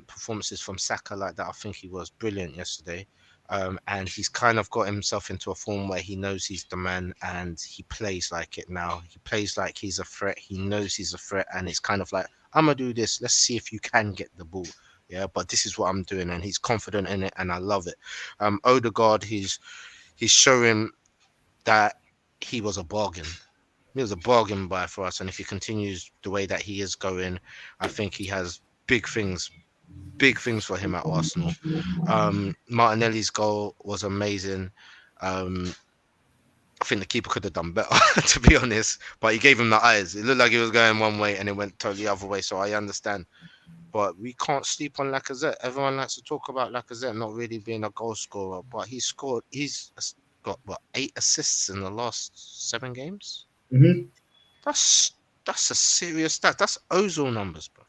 performances from Saka like that. I think he was brilliant yesterday. And he's kind of got himself into a form where he knows he's the man and he plays like it now. He plays like he's a threat. He knows he's a threat, and it's kind of like, I'm going to do this. Let's see if you can get the ball. Yeah, but this is what I'm doing, and he's confident in it, and I love it. Odegaard, he's showing that he was a bargain. He was a bargain buy for us, and if he continues the way that he is going, I think he has big things for him at Arsenal. Martinelli's goal was amazing. I think the keeper could have done better, to be honest. But he gave him the eyes. It looked like he was going one way and it went totally the other way. So I understand. But we can't sleep on Lacazette. Everyone likes to talk about Lacazette not really being a goal scorer. But he's got 8 assists in the last 7 games? Mm-hmm. That's a serious stat. That's Ozil numbers, bro.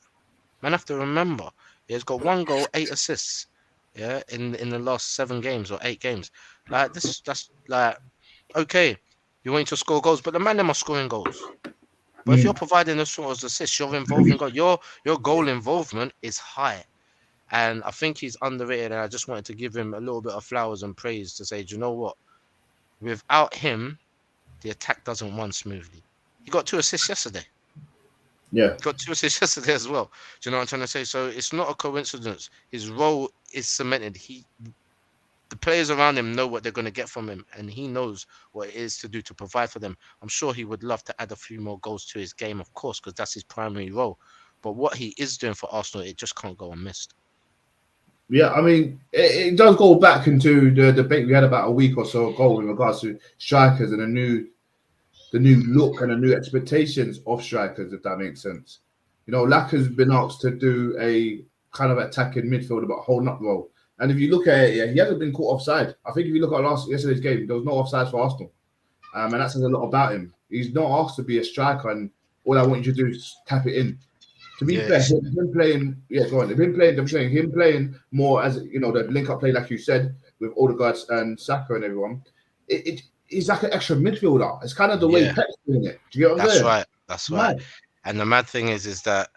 Man, have to remember. He's got 1 goal, 8 assists. Yeah, in the last 7 games or 8 games. Like that's like, okay, you want to score goals, but the man them are scoring goals. But if you're providing the sort of assists, you're involving goal. Your goal involvement is high, and I think he's underrated. And I just wanted to give him a little bit of flowers and praise to say, do you know what? Without him, the attack doesn't run smoothly. He got 2 assists yesterday. Yeah, Got 2 assists yesterday as well. Do you know what I'm trying to say? So it's not a coincidence. His role is cemented. The players around him know what they're going to get from him, and he knows what it is to do to provide for them. I'm sure he would love to add a few more goals to his game, of course, because that's his primary role. But what he is doing for Arsenal, it just can't go unmissed. Yeah, I mean, it does go back into the debate we had about a week or so ago in regards to strikers and the new look and the new expectations of strikers, if that makes sense. You know, Laka's been asked to do a kind of attacking midfield about holding up the role. And if you look at it, yeah, he hasn't been caught offside. I think if you look at yesterday's game, there was no offsides for Arsenal. And that says a lot about him. He's not asked to be a striker, and all I want you to do is tap it in. To be fair, him playing, go on. Him playing more as, you know, the link-up play, like you said, with Odegaard and Saka and everyone. He's like an extra midfielder. It's kind of the way Pep's doing it. Do you get what I'm saying? That's right. And the mad thing is that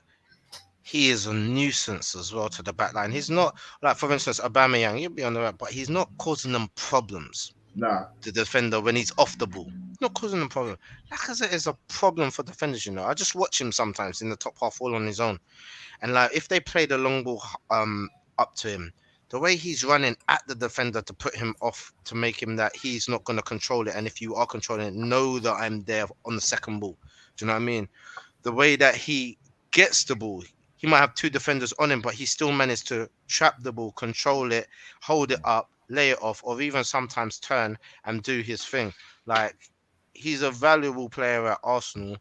he is a nuisance as well to the back line. He's not, like, for instance, Aubameyang, he'll be on the right, but he's not causing them problems. Nah. the defender when he's off the ball. Not causing a problem. Lacazette is a problem for defenders, you know. I just watch him sometimes in the top half all on his own. And like if they play the long ball up to him, the way he's running at the defender to put him off, to make him that he's not going to control it. And if you are controlling it, know that I'm there on the second ball. Do you know what I mean? The way that he gets the ball, he might have two defenders on him, but he still managed to trap the ball, control it, hold it up, lay it off, or even sometimes turn and do his thing. Like, he's a valuable player at Arsenal.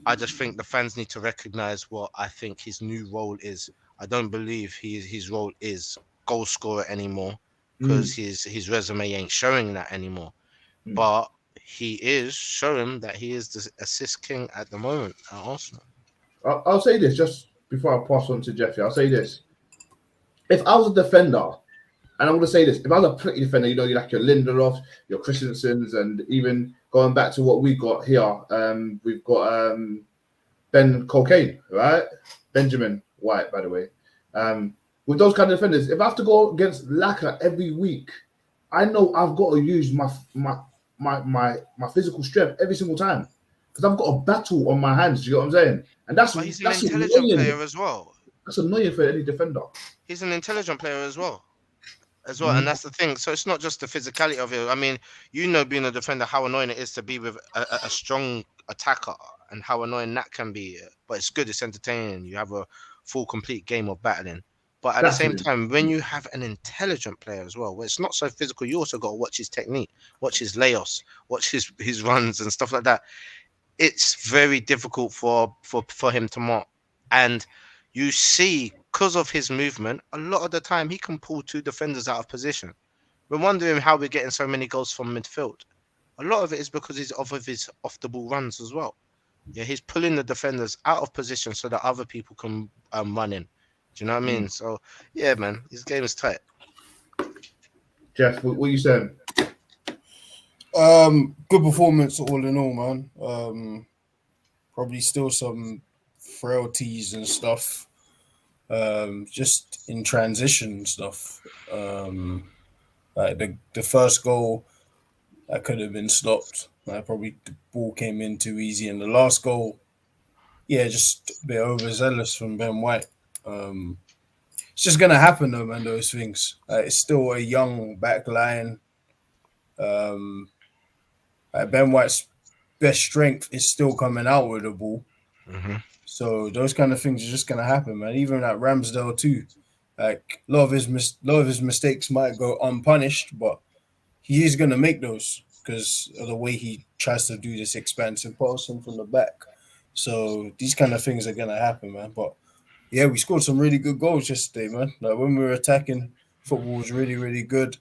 I just think the fans need to recognize what I think his new role is. I don't believe his role is goal scorer anymore, because his resume ain't showing that anymore. But he is showing that he is the assist king at the moment at Arsenal. I'll say this just before I pass on to Jeffy. I'll say this. If I was a defender, and I'm going to say this, if I was a pretty defender, you know, you like your Lindelofs, your Christensens, and even going back to what we got here, we've got Ben Cocaine, right? Benjamin White, by the way. With those kind of defenders, if I have to go against Laka every week, I know I've got to use my physical strength every single time, because I've got a battle on my hands. Do you get what I'm saying? And that's But he's an that's intelligent annoying. player as well. That's annoying for any defender. He's an intelligent player as well. And that's the thing. So it's not just the physicality of it. I mean, you know, being a defender, how annoying it is to be with a strong attacker and how annoying that can be. But it's good, it's entertaining. You have a full, complete game of battling. But at the same time, when you have an intelligent player as well, where it's not so physical, you also got to watch his technique, watch his layoffs, watch his runs and stuff like that. It's very difficult for him to mark. And you see, because of his movement, a lot of the time he can pull two defenders out of position. We're wondering how we're getting so many goals from midfield. A lot of it is because he's off the ball runs as well. Yeah, he's pulling the defenders out of position so that other people can run in. Do you know what I mean? So yeah, man, his game is tight. Jeff, what are you saying? Good performance all in all, man. Probably still some frailties and stuff. Just in transition stuff. Like the first goal, that could have been stopped. Probably the ball came in too easy, and the last goal, yeah, just a bit overzealous from Ben White. It's just gonna happen though, man. Those things. It's still a young back line. Ben White's best strength is still coming out with the ball. Mm-hmm. So those kind of things are just gonna happen, man. Even at Ramsdale too, like a lot of his mistakes might go unpunished, but he is gonna make those because of the way he tries to do this expansive passing from the back. So these kind of things are gonna happen, man. But yeah, we scored some really good goals yesterday, man. Like when we were attacking, football was really, really good.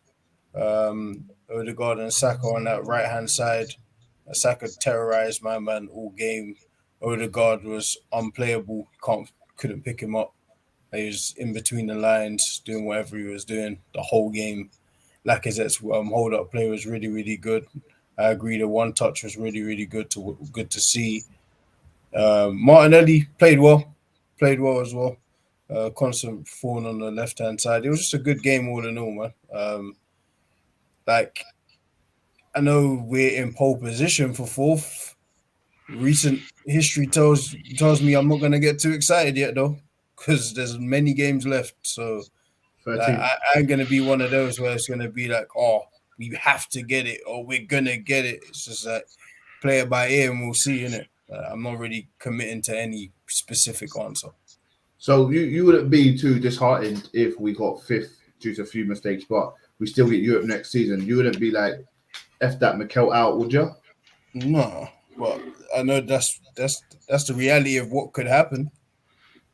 Odegaard and Saka on that right hand side. Saka terrorized my man all game. Odegaard was unplayable. Couldn't pick him up. He was in between the lines, doing whatever he was doing the whole game. Lacazette's hold up play was really, really good. I agree. The one touch was really, really good to see. Martinelli played well as well. Constant falling on the left hand side. It was just a good game all in all, man. Like, I know we're in pole position for fourth. Recent history tells me I'm not going to get too excited yet, though, because there's many games left. So I ain't going to be one of those where it's going to be like, oh, we have to get it or we're going to get it. It's just like play it by ear and we'll see, innit? I'm not really committing to any specific answer. So you wouldn't be too disheartened if we got fifth due to a few mistakes, but we still get Europe next season. You wouldn't be like, F that Mikel out, would you? No, but I know that's the reality of what could happen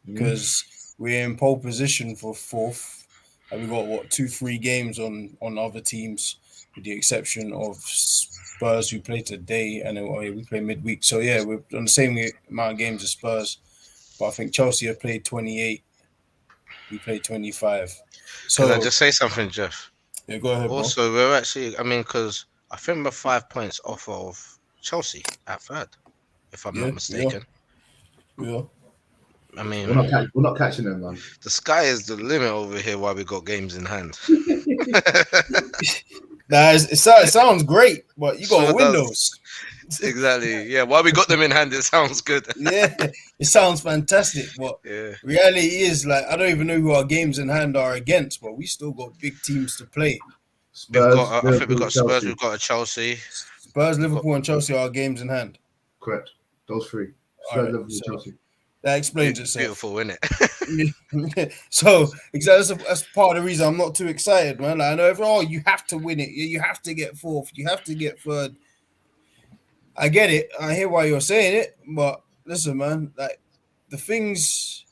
because we're in pole position for fourth, and we got 2-3 games on other teams, with the exception of Spurs who play today, and then we play midweek. So yeah, we're on the same amount of games as Spurs, but I think Chelsea have played 28. We played 25. So can I just say something, Jeff? Yeah, go ahead. Also, we're actually, I mean, because I think we're 5 points off of Chelsea at third, if I'm not mistaken. Yeah. I mean, we're not catching them, man. The sky is the limit over here while we got games in hand. It sounds great, but you got Sure does. Windows. Exactly. Yeah. While we got them in hand, it sounds good. Yeah, it sounds fantastic. But Yeah. reality is, like, I don't even know who our games in hand are against, but we still got big teams to play. We've Spurs, got. I think we've Liverpool, got Spurs. Chelsea. We've got a Chelsea. Spurs, Liverpool, and Chelsea are our games in hand. Correct. Those three. All Spurs, right, Liverpool, so Chelsea. that explains itself. Beautiful, isn't it? So exactly, that's part of the reason I'm not too excited, man. Like, I know everyone, you have to win it. You have to get fourth. You have to get third. I get it. I hear why you're saying it, but listen, man. Like the things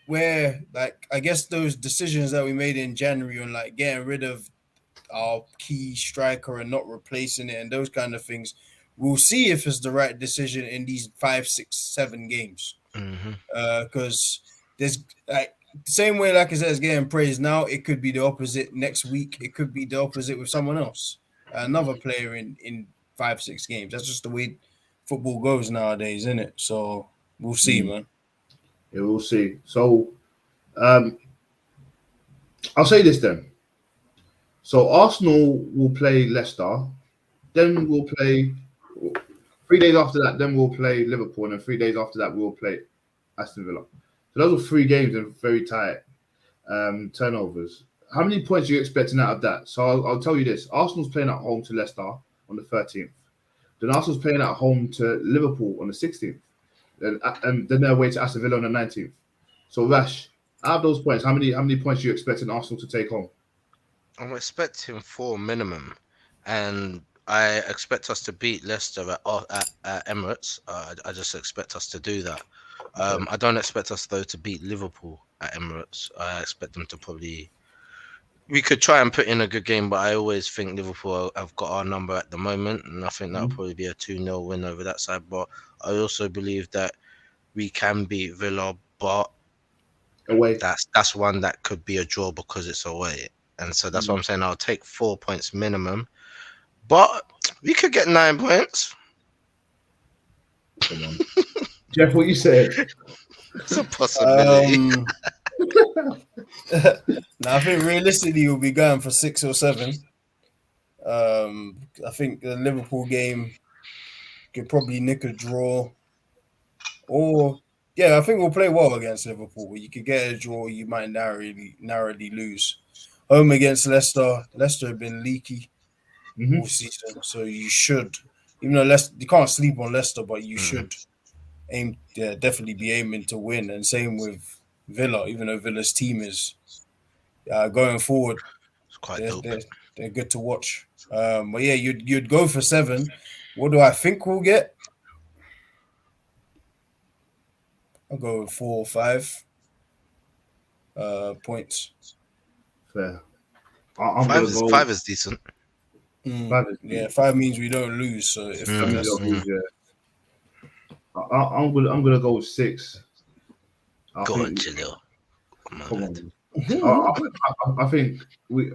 where, like, I guess those decisions that we made in January on like getting rid of our key striker and not replacing it and those kind of things, we'll see if it's the right decision in these 5, 6, 7 games. Because there's like the same way, like I said, it's getting praised now. It could be the opposite next week. It could be the opposite with someone else, another player in 5, 6 games. That's just the way football goes nowadays, isn't it? So we'll see, man. Yeah, we'll see. So, I'll say this then. So Arsenal will play Leicester, then we'll play 3 days after that. Then we'll play Liverpool, and then 3 days after that we'll play Aston Villa. So those are 3 games and very tight turnovers. How many points are you expecting out of that? So I'll tell you this: Arsenal's playing at home to Leicester on the 13th. Then Arsenal's playing at home to Liverpool on the 16th. And then they're away to Aston Villa on the 19th. So Rash, out of those points, how many points are you expecting Arsenal to take home? I'm expecting 4 minimum, and I expect us to beat Leicester at Emirates. I just expect us to do that. I don't expect us though to beat Liverpool at Emirates. I expect them to probably. We could try and put in a good game, but I always think Liverpool have got our number at the moment, and I think that'll probably be a 2-0 win over that side. But I also believe that we can beat Villa, but Away. That's one that could be a draw because it's away. And so that's what I'm saying. I'll take 4 points minimum, but we could get 9 points. Come on, Jeff. What you said? It's a possibility. Now, I think realistically we'll be going for 6 or 7. I think the Liverpool game could probably nick a draw, or I think we'll play well against Liverpool. You could get a draw, you might narrowly lose. Home against Leicester. Leicester have been leaky all season, so you should, even though Leicester, you can't sleep on Leicester, but you should definitely be aiming to win. And same with Villa, even though Villa's team is going forward, It's quite dope. They're good to watch. But yeah, you'd go for 7. What do I think we'll get? I'll go with 4 or 5 points. Fair. 5 is decent. 5 is decent. 5 means we don't lose. So if I'm gonna go with 6. Go on, Jalil. Come on. I think we.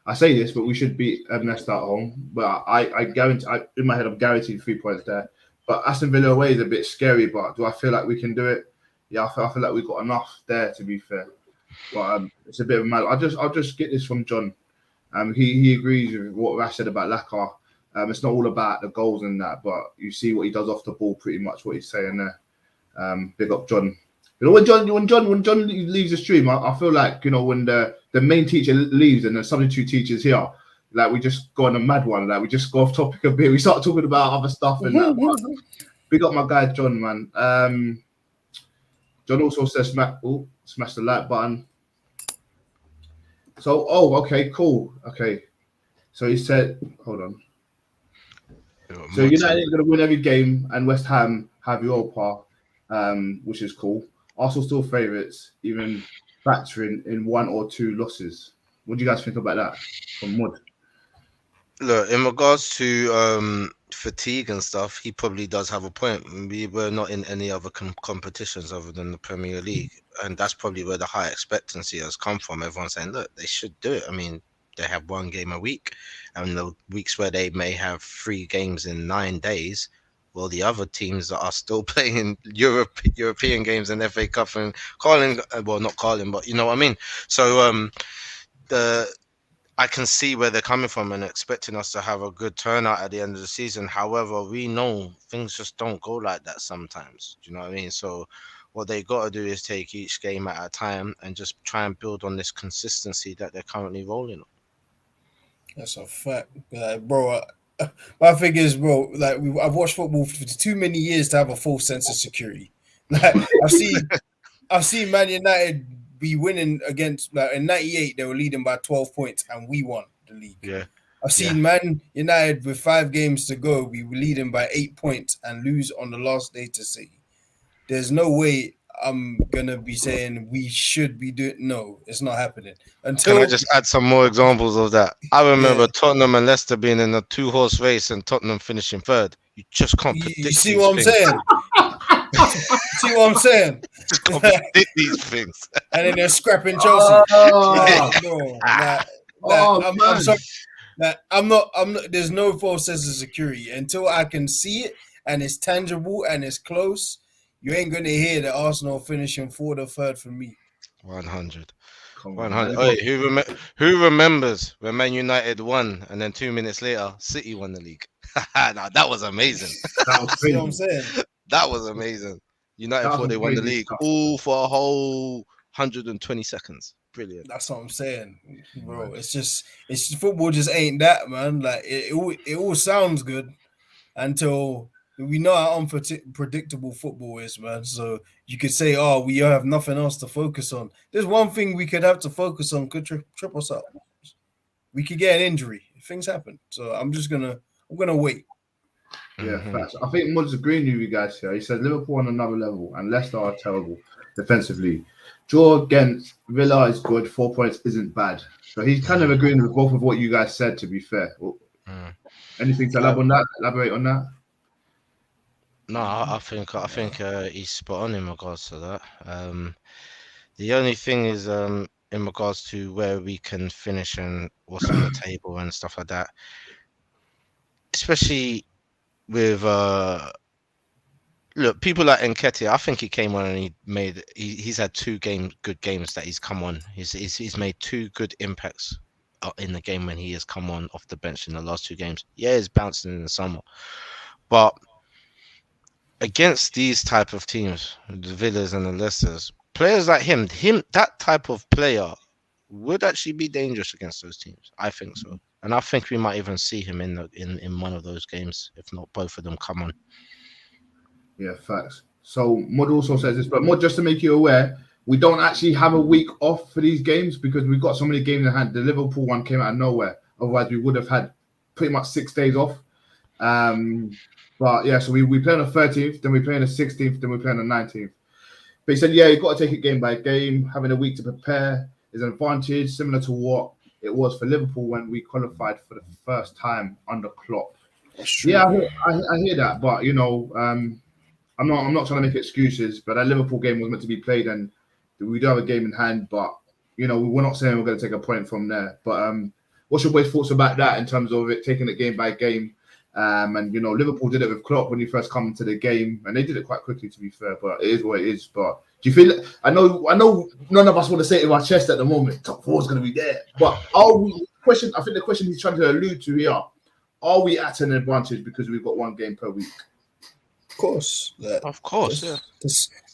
I say this, but we should beat Leicester at home. But I guarantee, in my head, I'm guaranteed 3 points there. But Aston Villa away is a bit scary. But do I feel like we can do it? Yeah, I feel like we've got enough there, to be fair. But it's a bit of a matter. I'll just get this from John. He agrees with what Rash said about Laka. It's not all about the goals and that, but you see what he does off the ball, pretty much what he's saying there. Big up John. You know, when John leaves the stream, I feel like, you know, when the main teacher leaves and the substitute teacher's here, like we just go on a mad one, like we just go off topic a bit. We start talking about other stuff and that. Big up my guy John, man. John also says smash the like button. So, okay, cool. Okay. So he said, hold on. So United are going to win every game and West Ham have Europa, which is cool. Arsenal still favourites, even factoring in 1 or 2 losses. What do you guys think about that from Mud? Look, in regards to fatigue and stuff, he probably does have a point. We were not in any other competitions other than the Premier League, and that's probably where the high expectancy has come from. Everyone's saying, look, they should do it. I mean, they have 1 game a week, and the weeks where they may have 3 games in 9 days, well, the other teams that are still playing European games and FA Cup and not calling, but you know what I mean. So I can see where they're coming from and expecting us to have a good turnout at the end of the season. However, we know things just don't go like that sometimes. Do you know what I mean? So what they got to do is take each game at a time and just try and build on this consistency that they're currently rolling on. That's a fact, bro. My thing is, bro, like I've watched football for too many years to have a false sense of security. Like I've seen Man United be winning against, like, in '98 they were leading by 12 points and we won the league. Yeah. I've seen Man United with 5 games to go be leading by 8 points and lose on the last day to City. There's no way I'm gonna be saying we should be doing. No, it's not happening. Until Can I just add some more examples of that? I remember Tottenham and Leicester being in a 2-horse race and Tottenham finishing third. You just can't predict. You see what I'm saying? See what I'm saying? Just can't predict these things. And then they're scrapping Chelsea. I'm sorry. I'm not. There's no false sense of security until I can see it and it's tangible and it's close. You ain't gonna hear the Arsenal finishing 4th or 3rd for me. 100. 100. Hey, who remembers when Man United won and then 2 minutes later City won the league? Now that was amazing. See what I'm saying? That was amazing. United thought they won the league all for a whole 120 seconds. Brilliant. That's what I'm saying, bro. It's football just ain't that, man. Like it all sounds good until we know how unpredictable football is, man. So you could say, oh, we have nothing else to focus on. There's one thing we could have to focus on, could trip us up. We could get an injury. Things happen. So I'm gonna wait. Yeah, facts. I think Mud's agreeing with you guys here. He said Liverpool on another level and Leicester are terrible defensively. Draw against Villa is good. 4 points isn't bad. So he's kind of agreeing with both of what you guys said, to be fair. Anything to elaborate on that? No, I think he's spot on in regards to that. The only thing is in regards to where we can finish and what's on the table and stuff like that, especially with look, people like Nketiah. I think he came on and he's had 2 good games that he's come on. He's made 2 good impacts in the game when he has come on off the bench in the last 2 games. Yeah, he's bouncing in the summer, but against these type of teams, the Villas and the Leicesters, players like him, that type of player would actually be dangerous against those teams. I think so, and I think we might even see him in one of those games, if not both of them, come on. Yeah, facts. So Mud also says this, but Mud, just to make you aware, we don't actually have a week off for these games because we've got so many games in hand. The Liverpool one came out of nowhere. Otherwise, we would have had pretty much 6 days off. But yeah, so we play on the 13th, then we play on the 16th, then we play on the 19th. But he said, yeah, you've got to take it game by game. Having a week to prepare is an advantage, similar to what it was for Liverpool when we qualified for the first time under Klopp. Yeah, I hear that, but you know, I'm not trying to make excuses. But that Liverpool game was meant to be played, and we do have a game in hand. But you know, we're not saying we're going to take a point from there. But what's your boys' thoughts about that in terms of it taking it game by game? And you know, Liverpool did it with Klopp when he first come into the game, and they did it quite quickly, to be fair. But it is what it is. But do you feel? I know, none of us want to say it in our chest at the moment. Top 4 is going to be there, but are we? I think the question he's trying to allude to here: are we at an advantage because we've got 1 game per week? Of course, yeah.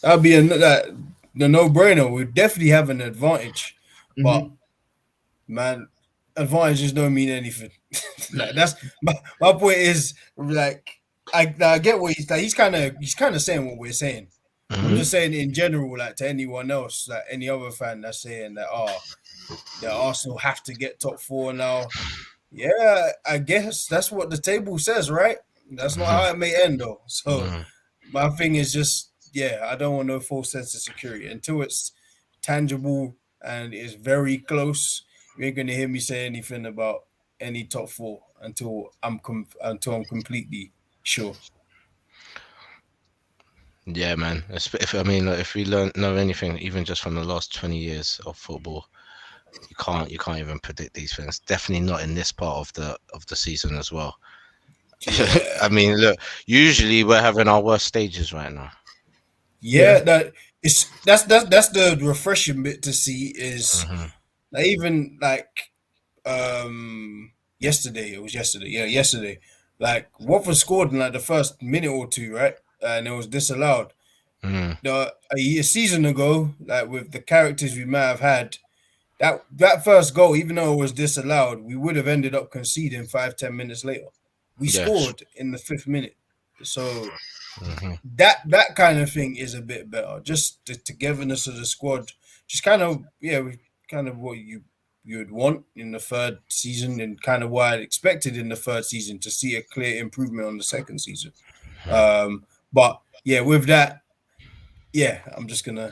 That'd be the no-brainer. We definitely have an advantage, but man, advantages don't mean anything. Like that's my point is, like, I get what he's like. He's kind of saying what we're saying. I'm just saying in general, like to anyone else, like any other fan that's saying that that Arsenal have to get top 4 now. Yeah, I guess that's what the table says, right? That's not how it may end though. So my thing is just, I don't want no false sense of security until it's tangible and it's very close. You ain't gonna hear me say anything about any top 4 until I'm completely sure. Yeah, man. If we know anything, even just from the last 20 years of football, you can't even predict these things. Definitely not in this part of the season as well. Yeah. I mean, look. Usually we're having our worst stages right now. Yeah, that's the refreshing bit to see is. Like, even like yesterday. It was yesterday. Yeah, yesterday. Like Watford scored in like the first minute or two, right? And it was disallowed. A season ago, like with the characters we might have had, that first goal, even though it was disallowed, we would have ended up conceding 5-10 minutes later. We scored in the 5th minute, so that kind of thing is a bit better. Just the togetherness of the squad, just kind of what you would want in the 3rd season, and kind of what I'd expected in the 3rd season to see a clear improvement on the 2nd season. But yeah, with that, yeah, I'm just gonna.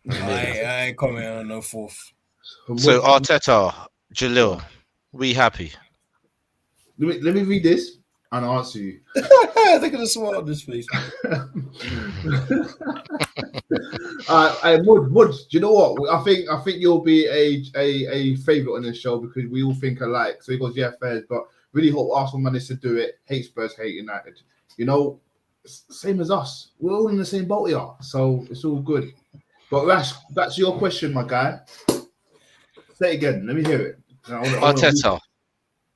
I ain't commenting on no 4th. So Arteta, Jalil, we happy? Let me read this and answer you. They're gonna swallow this face. Wood, do you know what? I think you'll be a favorite on this show because we all think alike. So he goes, yeah, fair, but really hope Arsenal managed to do it. Hate Spurs, hate United. You know, same as us. We're all in the same boat here, so it's all good. But Rash, that's your question, my guy. Say it again. Let me hear it.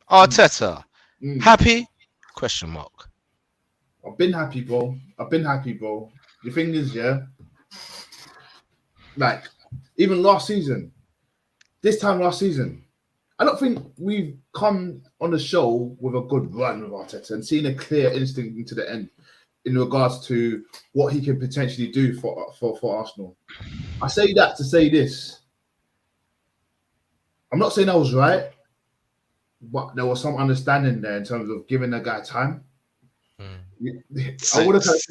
Arteta. Happy? Question mark. I've been happy, bro. The thing is, yeah, like even this time last season, I don't think we've come on the show with a good run with Arteta and seen a clear instinct into the end in regards to what he can potentially do for Arsenal. I say that to say this. I'm not saying I was right, but there was some understanding there in terms of giving the guy time. I would have just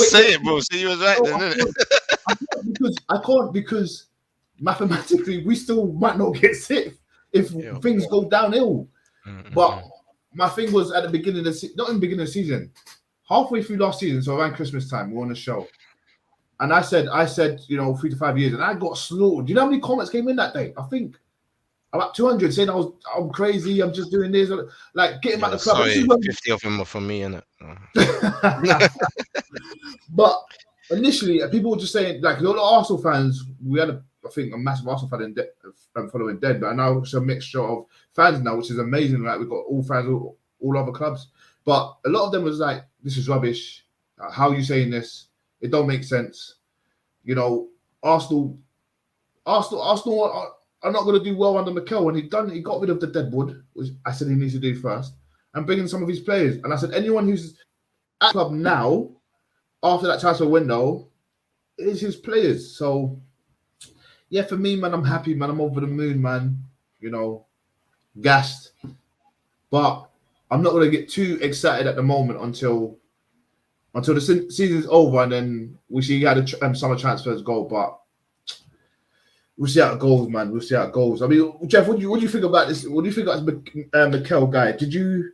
say it, bro. See, you was right then, innit? I can't because mathematically we still might not get sick if things go downhill. But my thing was at the beginning of not in the beginning of the season, halfway through last season, so around Christmas time, we were on the show. And I said, 3 to 5 years, and I got slaughtered. Do you know how many comments came in that day? I think about 200 saying I'm crazy, I'm just doing this, like getting back the club. Sorry, 50 of them were from me, innit? But initially, people were just saying, like, a lot of Arsenal fans, we had, I think, a massive Arsenal fan following dead, but now it's a mixture of fans now, which is amazing. Like, we've got all fans, all other clubs. But a lot of them was like, this is rubbish. How are you saying this? It don't make sense. You know, Arsenal are not going to do well under Mikel. When he got rid of the deadwood, which I said he needs to do first, and bring in some of his players. And I said, anyone who's at the club now, after that transfer window, is his players. So, yeah, for me, man, I'm happy, man. I'm over the moon, man. You know, gassed. But I'm not going to get too excited at the moment until the season's over, and then we see how the summer transfers go. But we'll see how it goes, man. We'll see how it goes. I mean, Jeff, what do you think about this? What do you think about this Mikel guy? Question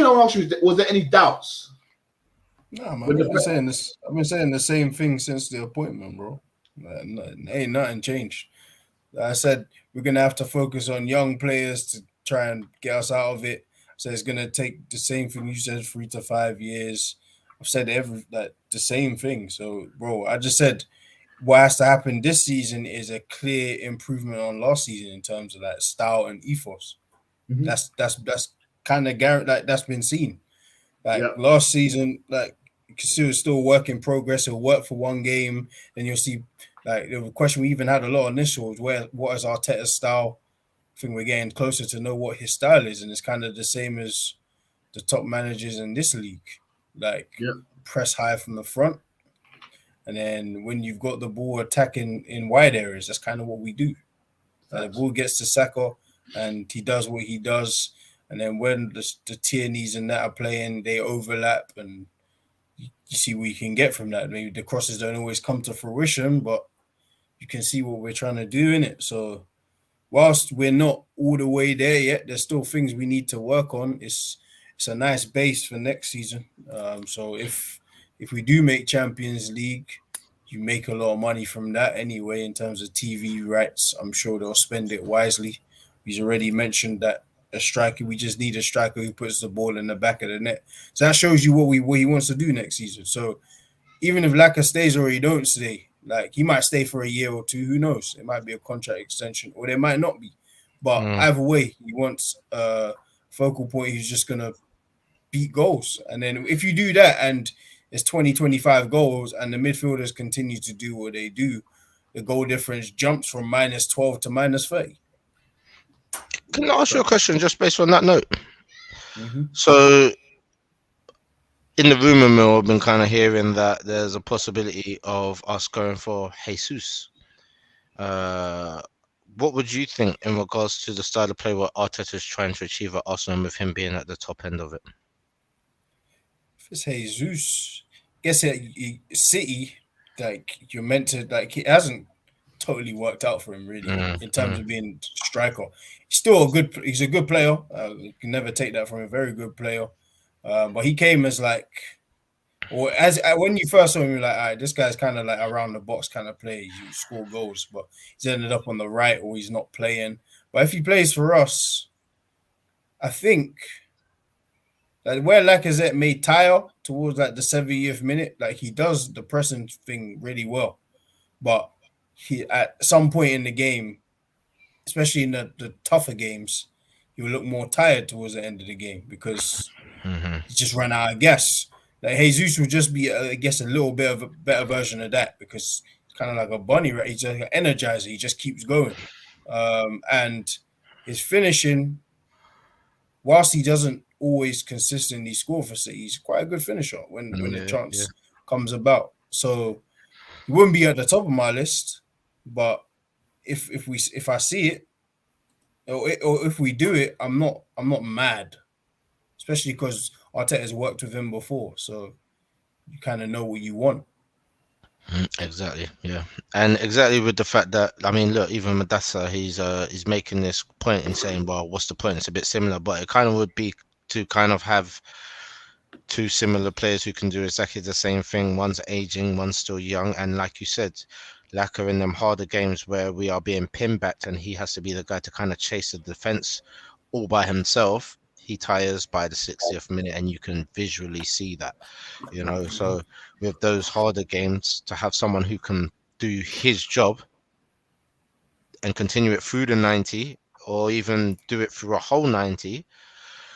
I want to ask you, was there any doubts? No, man. I've been saying the same thing since the appointment, bro. Ain't nothing changed. I said we're gonna have to focus on young players to try and get us out of it. So it's gonna take the same thing you said, 3 to 5 years. I've said the same thing. So, bro, I just said what has to happen this season is a clear improvement on last season in terms of that style and ethos. Mm-hmm. That's kind of guaranteed. Like that's been seen. Like last season, like you can see it was still a work in progress. It'll work for one game, then you'll see. Like the question we even had a lot initial was what is Arteta's style? I think we're getting closer to know what his style is, and it's kind of the same as the top managers in this league. Like press high from the front, and then when you've got the ball attacking in wide areas, that's kind of what we do. The ball gets to Saka, and he does what he does, and then when the Tierney's and that are playing, they overlap, and you see what you can get from that. Maybe the crosses don't always come to fruition, but you can see what we're trying to do in it. So whilst we're not all the way there yet, there's still things we need to work on. It's a nice base for next season. So if we do make Champions League, you make a lot of money from that anyway in terms of TV rights. I'm sure they'll spend it wisely. He's already mentioned that we just need a striker who puts the ball in the back of the net. So that shows you what he wants to do next season. So even if Laka stays or he don't stay, like he might stay for a year or two, who knows? It might be a contract extension or there might not be. But either way, he wants a focal point who's just going to beat goals. And then if you do that and it's 20, 25 goals and the midfielders continue to do what they do, the goal difference jumps from -12 to -30. Can I ask you a question just based on that note? So, in the rumor mill, I've been kind of hearing that there's a possibility of us going for Jesus. What would you think in regards to the style of play what Arteta is trying to achieve at Arsenal with him being at the top end of it? If it's Jesus, I guess City, like you're meant to, like it hasn't totally worked out for him really in terms of being striker. He's a good player. You can never take that from a very good player. But he came as like, or as when you first saw him, you're like, all right, this guy's kind of like around the box kind of player. You score goals, but he's ended up on the right or he's not playing. But if he plays for us, I think that where Lacazette may tire towards like the 70th minute, like he does the pressing thing really well. But he at some point in the game, especially in the tougher games, he will look more tired towards the end of the game because he just ran out of gas. Like Jesus will just be, I guess, a little bit of a better version of that because it's kind of like a bunny, right? He's like an energizer. He just keeps going. And his finishing, whilst he doesn't always consistently score for City, he's quite a good finisher when the chance comes about. So he wouldn't be at the top of my list, but if I see it, or if we do it, I'm not mad, especially because Arteta has worked with him before, so you kind of know what you want. Exactly, yeah, and exactly with the fact that I mean, look, even Madassa, he's making this point and saying, well, what's the point? It's a bit similar, but it kind of would be to kind of have two similar players who can do exactly the same thing. One's aging, one's still young, and like you said, Laka in them harder games where we are being pin backed and he has to be the guy to kind of chase the defense all by himself. He tires by the 60th minute and you can visually see that, you know. So with those harder games, to have someone who can do his job and continue it through the 90 or even do it through a whole 90,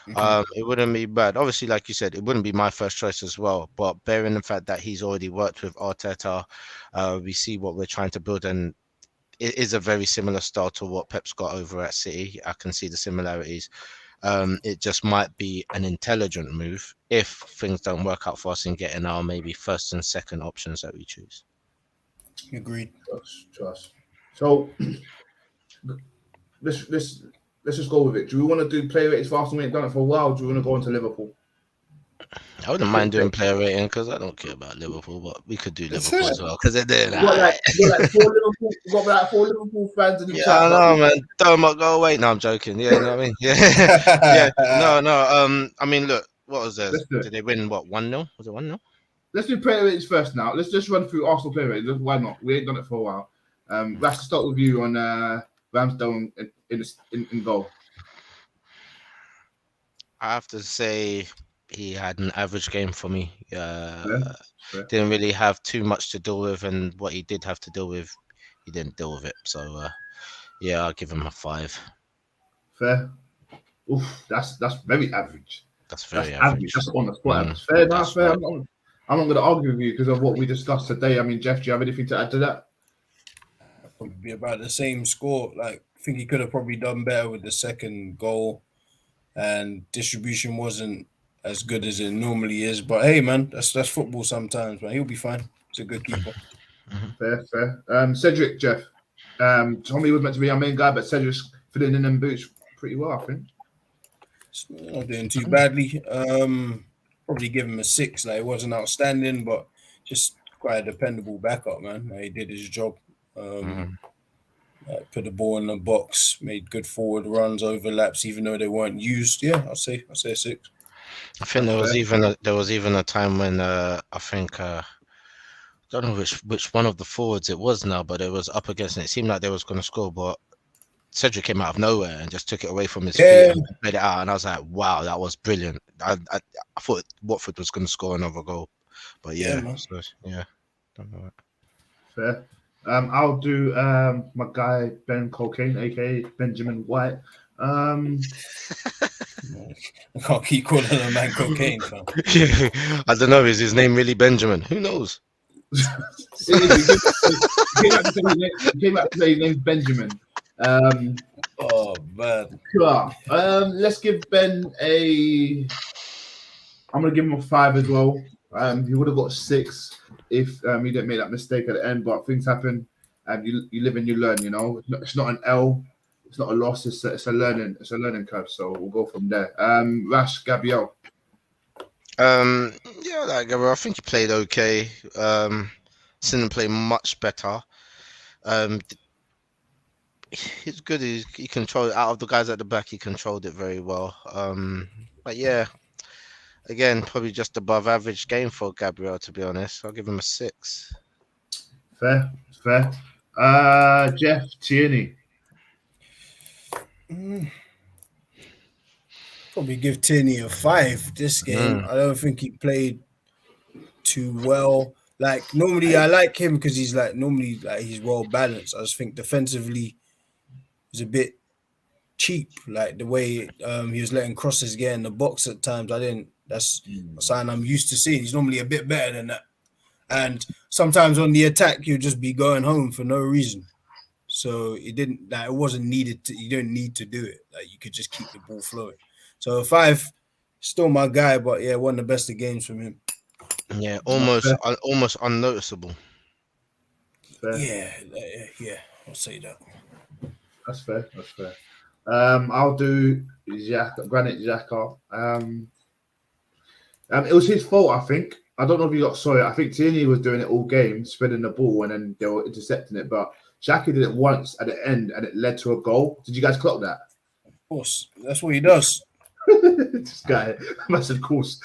it wouldn't be bad. Obviously, like you said, it wouldn't be my first choice as well, but bearing the fact that he's already worked with Arteta, we see what we're trying to build, and it is a very similar style to what Pep's got over at City. I can see the similarities. It just might be an intelligent move if things don't work out for us in getting our maybe first and second options that we choose. Agreed. Trust. So let's just go with it. Do we want to do player ratings for Arsenal? We ain't done it for a while. Do we want to go into Liverpool? I wouldn't mind doing player rating because I don't care about Liverpool, but we could do Liverpool as well because they're doing that. We've got like four Liverpool fans in the chat. I know, man. Don't go away. No, I'm joking. Yeah, you know what I mean? Yeah. No. I mean, look, what was there? Did they win, 1-0? Was it 1-0? Let's do player ratings first now. Let's just run through Arsenal player ratings. Why not? We ain't done it for a while. We have to start with you on Ramsdale in goal. I have to say he had an average game for me. Didn't really have too much to deal with, and what he did have to deal with, he didn't deal with it. So, I'll give him a 5. Fair. Oof, that's very average. That's very average. That's on the spot. Fair. That's fair. I'm not going to argue with you because of what we discussed today. I mean, Jeff, do you have anything to add to that? Probably be about the same score. Like, I think he could have probably done better with the second goal, and distribution wasn't as good as it normally is. But hey, man, that's football sometimes, man. He'll be fine. He's a good keeper. Fair. Cedric, Jeff. Tommy was meant to be our main guy, but Cedric's filling in them boots pretty well, I think. It's not doing too badly. Probably give him a 6. Like, it wasn't outstanding, but just quite a dependable backup, man. Like, he did his job. Put the ball in the box, made good forward runs, overlaps, even though they weren't used. Yeah, I'll say a 6. I think there was even a time when I think I don't know which one of the forwards it was now, but it was up against and it seemed like they was going to score, but Cedric came out of nowhere and just took it away from his feet and played it out, and I was like, wow, that was brilliant. I thought Watford was going to score another goal, but don't know. Fair. I'll do my guy Ben Cocaine, aka Benjamin White. I can't keep calling the man cocaine, fam. I don't know. Is his name really Benjamin? Who knows? He came out to say his name's Benjamin. Oh man. Sure. Let's give Ben a. I'm gonna give him a 5 as well. He would have got 6 if he didn't make that mistake at the end. But things happen, and you live and you learn. You know, it's not an L, it's not a loss. It's a learning curve. So we'll go from there. Rash Gabriel. Yeah, like Gabriel, I think he played okay. Seen him play much better. He's good. He controlled out of the guys at the back. He controlled it very well. But yeah, again, probably just above average game for Gabriel. To be honest, I'll give him a 6. Fair. Jeff Tierney. Probably give Tierney a 5 this game. I don't think he played too well. Like normally, I like him because he's he's well balanced. I just think defensively, he's a bit cheap. Like the way he was letting crosses get in the box at times. That's a sign I'm used to seeing. He's normally a bit better than that. And sometimes on the attack, you'll just be going home for no reason. So it wasn't needed to. You don't need to do it. Like you could just keep the ball flowing. So a 5, still my guy, but yeah, one of the best of games from him. Yeah, almost unnoticeable. Fair. Yeah, I'll say that. That's fair. I'll do Granit Xhaka. It was his fault, I think. I don't know if you got saw it. I think Tierney was doing it all game, spreading the ball, and then they were intercepting it. But Xhaka did it once at the end, and it led to a goal. Did you guys clock that? Of course, that's what he does. This guy, massive course.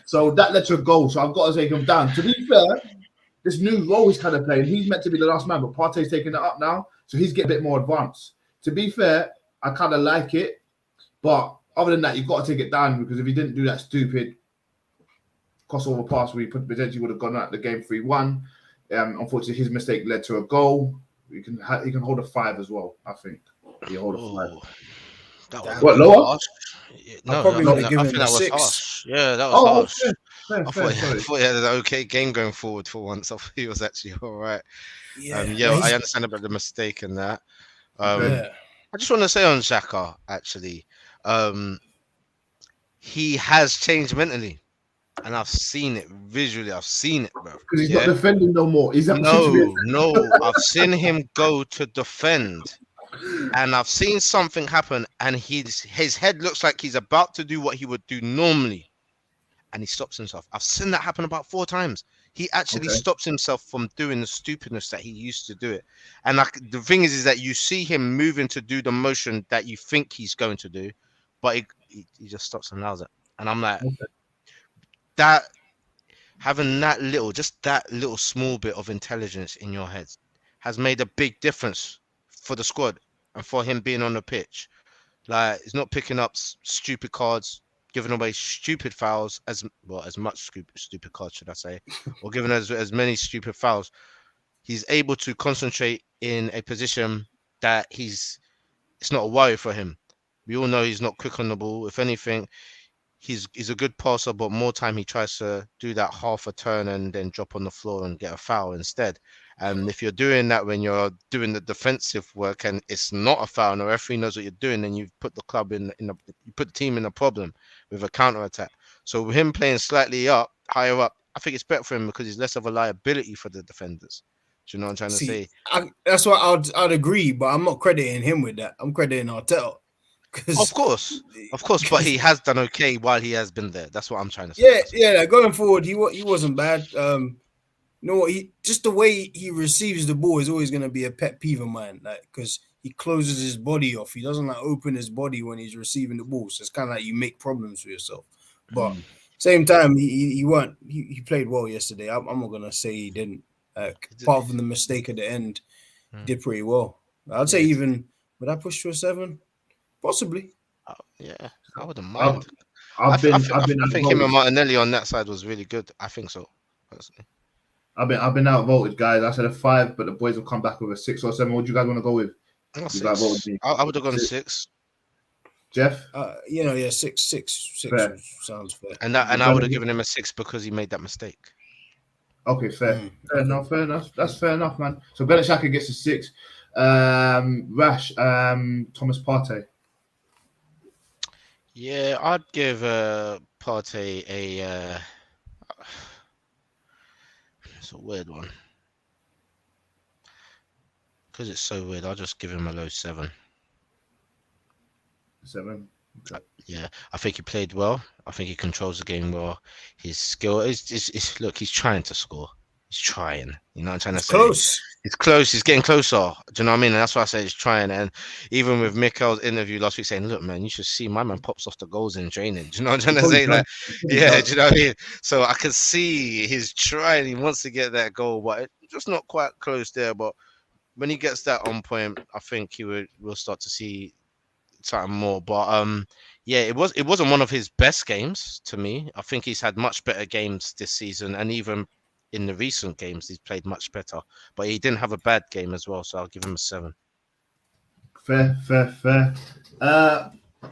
So that led to a goal. So I've got to take him down. To be fair, this new role he's kind of playing, he's meant to be the last man, but Partey's taking it up now, so he's getting a bit more advanced. To be fair, I kind of like it, but other than that, you've got to take it down because if he didn't do that stupid crossover pass where he potentially would have gone out the game 3-1, unfortunately, his mistake led to a goal. He can hold a 5 as well. I think he hold a 5. What, lower? Yeah, I think that was 6. Harsh. Yeah, that was harsh. I thought he had an okay game going forward for once. I thought he was actually all right. Yeah, I understand about the mistake in that. I just want to say on Xhaka, actually, he has changed mentally. And I've seen it visually. I've seen it, bro. Because he's not defending no more. No. I've seen him go to defend. And I've seen something happen, and his head looks like he's about to do what he would do normally, and he stops himself. I've seen that happen about 4 times. He actually stops himself from doing the stupidness that he used to do it. And the thing is that you see him moving to do the motion that you think he's going to do, but he just stops and allows it. And I'm like, that having that little small bit of intelligence in your head has made a big difference for the squad and for him being on the pitch. Like, he's not picking up stupid cards, giving away stupid fouls, as much stupid cards, should I say, or giving as many stupid fouls. He's able to concentrate in a position that it's not a worry for him. We all know he's not quick on the ball. If anything, he's a good passer, but more time he tries to do that half a turn and then drop on the floor and get a foul instead. And if you're doing that when you're doing the defensive work and it's not a foul and the referee knows what you're doing, then you've put the club you put the team in a problem with a counter attack. So with him playing slightly higher up, I think it's better for him because he's less of a liability for the defenders. Do you know what I'm trying to say? That's what I'd agree, but I'm not crediting him with that. I'm crediting Arteta. Of course, but he has done okay while he has been there. That's what I'm trying to say. Yeah. Going forward, he wasn't bad. You know what? Just the way he receives the ball is always going to be a pet peeve of mine. Like, because he closes his body off. He doesn't open his body when he's receiving the ball. So it's kind of like you make problems for yourself. But same time, he played well yesterday. I'm not gonna say he didn't. Apart from the mistake at the end, he did pretty well. I'd say even would I push to a 7? Possibly. Yeah, I wouldn't mind. I think him and Martinelli on that side was really good. I think so, personally. I've been outvoted, guys. I said a 5, but the boys will come back with a 6 or 7. What do you guys want to go with? I got You guys voted 6. me. I would have gone 6. 6. Jeff? Yeah, six Fair. sounds fair. And I would have given him a 6 because he made that mistake. Okay, fair. Fair okay. enough. That's fair enough, man. So Granit Xhaka gets a 6. Rash, Thomas Partey. Yeah, I'd give Partey a. It's a weird one because it's so weird. I'll just give him a low 7. 7. Okay. Yeah, I think he played well. I think he controls the game well. His skill is look. He's trying to score. He's trying. You know what I'm trying to say? Close. He's close. He's getting closer. Do you know what I mean? And that's why I say he's trying. And even with Mikel's interview last week saying, look, man, you should see my man pops off the goals in training. Do you know what I'm trying to say? Like, yeah, do you know what I mean? So I can see he's trying. He wants to get that goal, but it's just not quite close there. But when he gets that on point, I think we'll start to see something more. But yeah, it wasn't one of his best games to me. I think he's had much better games this season, and even in the recent games, he's played much better. But he didn't have a bad game as well, so I'll give him a 7. Fair.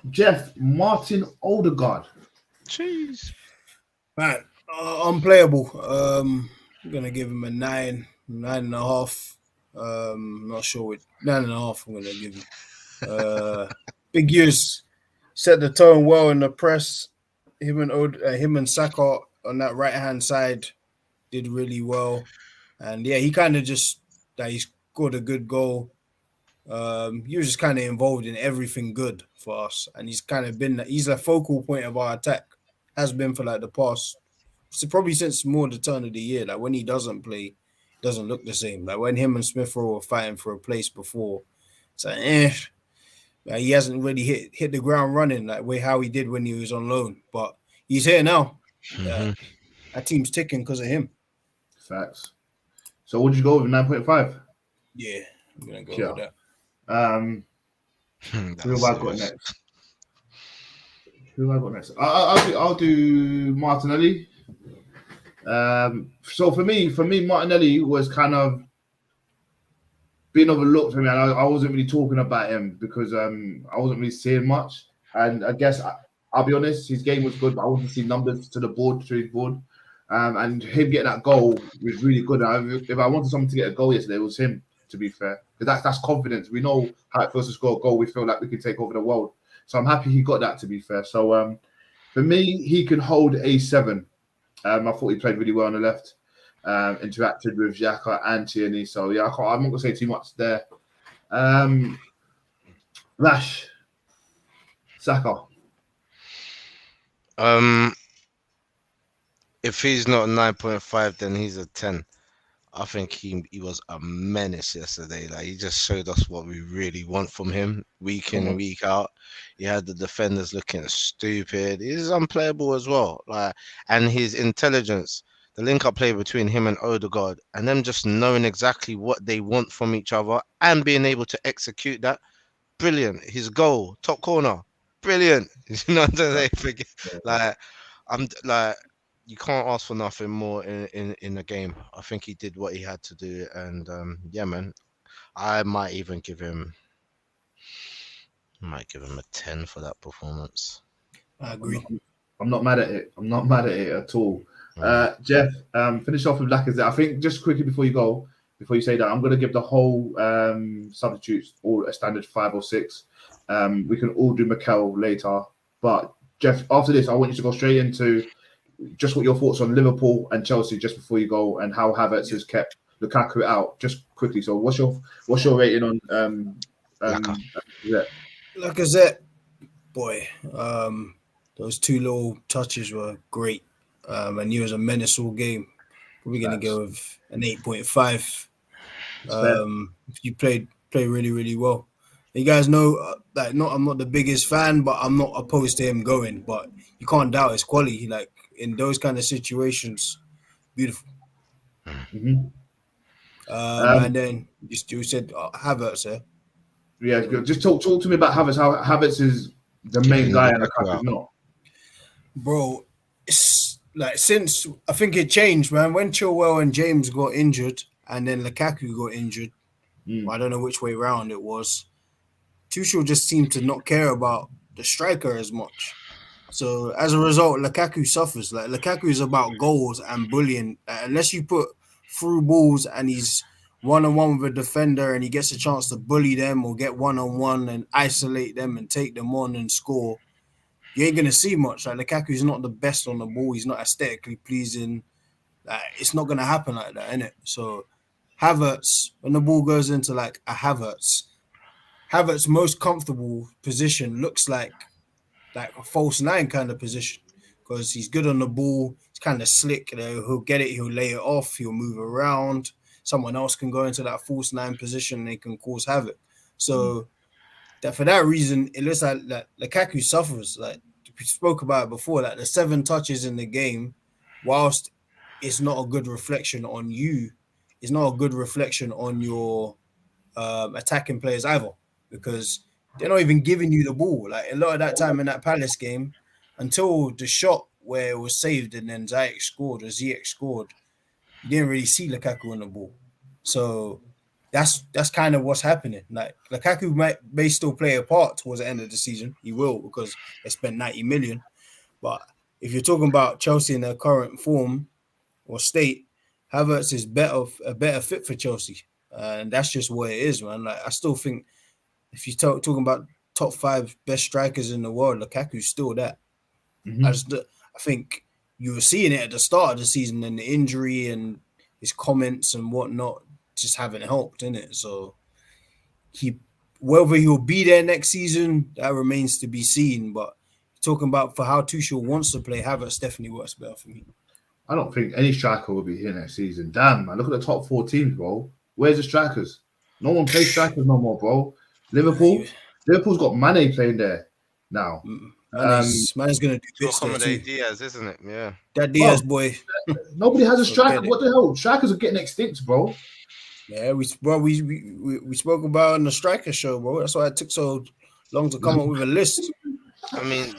Jeff, Martin Odegaard. Jeez. Man, unplayable. I'm gonna give him a 9.5. Not sure which 9.5. I'm gonna give him. Big use, set the tone well in the press. Him and Saka on that right hand side did really well, and yeah, he kind of just he scored a good goal. He was just kind of involved in everything good for us, and he's a focal point of our attack. Has been for like the past, so probably since more the turn of the year. Like when he doesn't play, it doesn't look the same. Like when him and Smith Rowe were fighting for a place before, it's like he hasn't really hit the ground running like how he did when he was on loan. But he's here now. Mm-hmm. Our team's ticking because of him. Facts. So would you go with 9.5? Yeah, I'm gonna go with that. Who have I got next? I'll do Martinelli. So for me, Martinelli was kind of being overlooked for me, and I wasn't really talking about him because I wasn't really seeing much. And I guess I'll be honest, his game was good, but I wasn't seeing numbers to his board. And him getting that goal was really good. If I wanted someone to get a goal yesterday, it was him, to be fair. Because that's confidence. We know how it feels to score a goal. We feel like we can take over the world. So I'm happy he got that, to be fair. So for me, he can hold a 7. I thought he played really well on the left. Interacted with Xhaka and Tierney. So yeah, I'm not going to say too much there. Rash. Saka. If he's not 9.5, then he's a 10. I think he was a menace yesterday. Like he just showed us what we really want from him week in and week out. He had the defenders looking stupid. He's unplayable as well. Like, and his intelligence, the link-up play between him and Odegaard, and them just knowing exactly what they want from each other and being able to execute that. Brilliant. His goal, top corner, brilliant. You know what I'm saying? Like, I'm like. You can't ask for nothing more in the game. I think he did what he had to do, and yeah, man, I might even give him a 10 for that performance. I agree. I'm not mad at it. I'm not mad at it at all. Jeff, finish off with Lacazette. I think just quickly before you say that, I'm going to give the whole substitutes all a standard 5 or 6. We can all do Mikel later, but Jeff, after this, I want you to go straight into just what your thoughts on Liverpool and Chelsea just before you go, and how Havertz has kept Lukaku out. Just quickly. So, what's your rating on Lacazette? Boy, those 2 little touches were great, and he was a menace all game. Probably going to go with an 8.5. You played really, really well. You guys know that I'm not the biggest fan, but I'm not opposed to him going. But you can't doubt his quality. Like in those kind of situations, beautiful. Mm-hmm. And then you said Havertz, eh? Yeah, just talk to me about Havertz. How Havertz is the main guy and Lukaku is not. Bro, like since I think it changed, man. When Chilwell and James got injured, and then Lukaku got injured, well, I don't know which way round it was. Tuchel just seemed to not care about the striker as much. So as a result, Lukaku suffers. Like Lukaku is about goals and bullying. Unless you put through balls and he's one-on-one with a defender and he gets a chance to bully them or get one-on-one and isolate them and take them on and score, you ain't gonna see much. Like Lukaku is not the best on the ball. He's not aesthetically pleasing. Like it's not gonna happen like that, innit? So Havertz, when the ball goes into like a Havertz's most comfortable position looks like a false nine kind of position because he's good on the ball. He's kind of slick. You know, he'll get it. He'll lay it off. He'll move around. Someone else can go into that false nine position and they can cause havoc. So that for that reason, it looks like that Lukaku suffers. Like we spoke about it before, like the 7 touches in the game, whilst it's not a good reflection on you, it's not a good reflection on your attacking players either, because they're not even giving you the ball. Like a lot of that time in that Palace game, until the shot where it was saved and then Ziyech scored, you didn't really see Lukaku on the ball. So that's kind of what's happening. Like Lukaku may still play a part towards the end of the season. He will, because they spent 90 million. But if you're talking about Chelsea in their current form or state, Havertz is a better fit for Chelsea. And that's just what it is, man. Like I still think if you're talking about top 5 best strikers in the world, Lukaku's still that. I think you were seeing it at the start of the season, and the injury and his comments and whatnot just haven't helped, innit? So whether he'll be there next season, that remains to be seen. But talking about for how Tuchel wants to play, Havertz definitely works better for me. I don't think any striker will be here next season. Damn, man. Look at the top 4 teams, bro. Where's the strikers? No one plays strikers no more, bro. Liverpool's got Mane playing there now. Mane's going to do To bits accommodate Diaz, isn't it? Yeah. That Diaz boy. Nobody has a striker. What the hell? Strikers are getting extinct, bro. Yeah, we spoke about in the striker show, bro. That's why it took so long to come up with a list. I mean,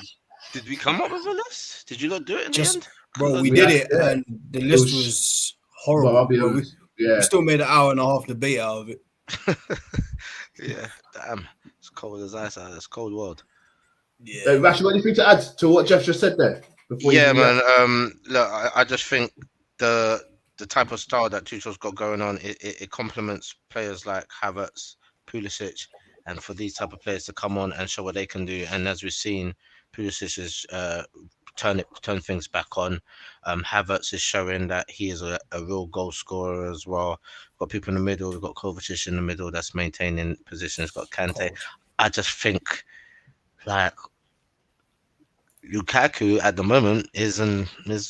did we come up with a list? Did you not do it in the end? Bro, we did it, and the list was horrible. Bro, we still made an hour and a half debate out of it. Yeah, damn. It's cold as ice out. It's cold world. Yeah. Rash, you got anything to add to what Jeff just said there? Yeah, man. Look, I just think the type of style that Tuchel's got going on, it complements players like Havertz, Pulisic, and for these type of players to come on and show what they can do. And as we've seen, Pulisic is turn things back on. Havertz is showing that he is a real goal scorer as well. Got people in the middle. We've got Kovacic in the middle that's maintaining positions. Got Kante. I just think like Lukaku at the moment is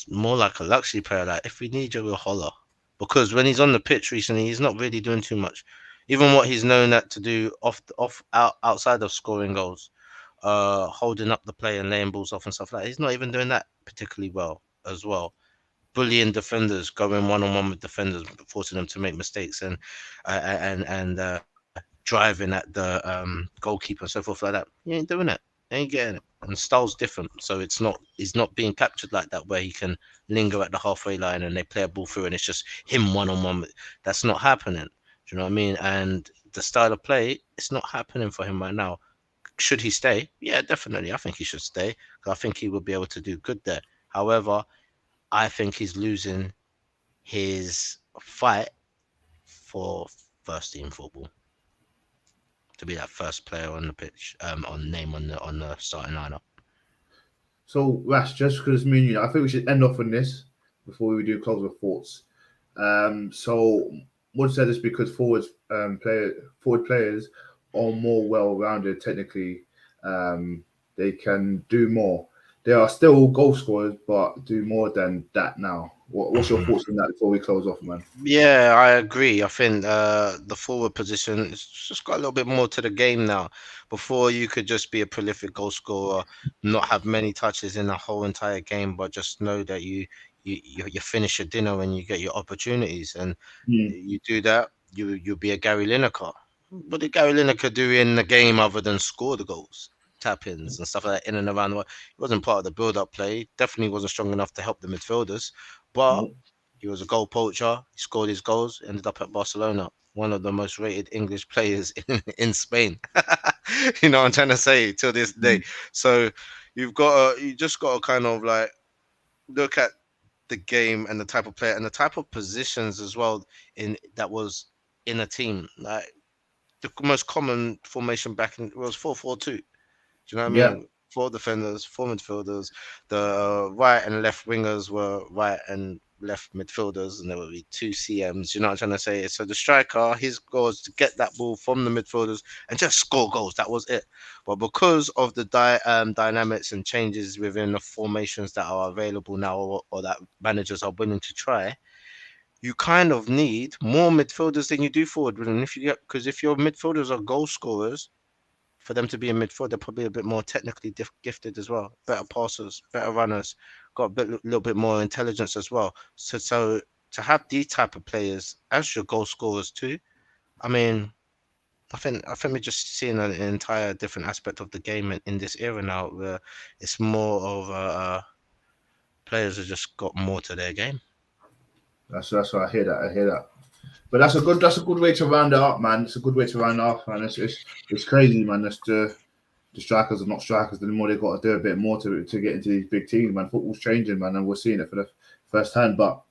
more like a luxury player. Like if we need you, we'll holler. Because when he's on the pitch recently, he's not really doing too much. Even what he's known to do outside of scoring goals, holding up the play and laying balls off and stuff like that, he's not even doing that particularly well as well. Bullying defenders, going one-on-one with defenders, forcing them to make mistakes, and driving at the goalkeeper and so forth like that. He ain't doing it. He ain't getting it. And style's different, so he's not being captured like that, where he can linger at the halfway line and they play a ball through and it's just him one-on-one. That's not happening. Do you know what I mean? And the style of play, it's not happening for him right now. Should he stay? Yeah, definitely. I think he should stay, because I think he would be able to do good there. However, I think he's losing his fight for first team football, to be that first player on the pitch, on the starting lineup. So, Rash, just because me and you, I think we should end off on this before we do close with thoughts. So, what said is because forward players are more well-rounded technically. They can do more. They are still goal scorers, but do more than that now. What's your thoughts on that before we close off, man? Yeah, I agree. I think the forward position is just got a little bit more to the game now. Before, you could just be a prolific goal scorer, not have many touches in the whole entire game, but just know that you finish your dinner when you get your opportunities, and you do that, you'll be a Gary Lineker. What did Gary Lineker do in the game other than score the goals? tap-ins and stuff like that in and around the world. He wasn't part of the build-up play. Definitely wasn't strong enough to help the midfielders. But he was a goal poacher. He scored his goals. Ended up at Barcelona, one of the most rated English players in Spain. You know what I'm trying to say till this day. So you just got to kind of like look at the game and the type of player and the type of positions as well in that was in a team. Like the most common formation back in was 4-4-2. Do you know what I mean? 4 defenders, 4 midfielders. The right and left wingers were right and left midfielders, and there would be 2 CMs. You know what I'm trying to say? So the striker, his goal is to get that ball from the midfielders and just score goals. That was it. But because of the dynamics and changes within the formations that are available now, or that managers are willing to try, you kind of need more midfielders than you do forward. And because if your midfielders are goal scorers, for them to be in midfield, they're probably a bit more technically gifted as well. Better passers, better runners, got a little bit more intelligence as well. So to have these type of players as your goal scorers too, I mean, I think we're just seeing an entire different aspect of the game in this era now, where it's more of players have just got more to their game. That's what I hear that. But that's a good way to round it up, man. It's a good way to round it up, man. It's crazy, man. That's the strikers are not strikers anymore. They've got to do a bit more to get into these big teams, man. Football's changing, man, and we're seeing it for the first time. But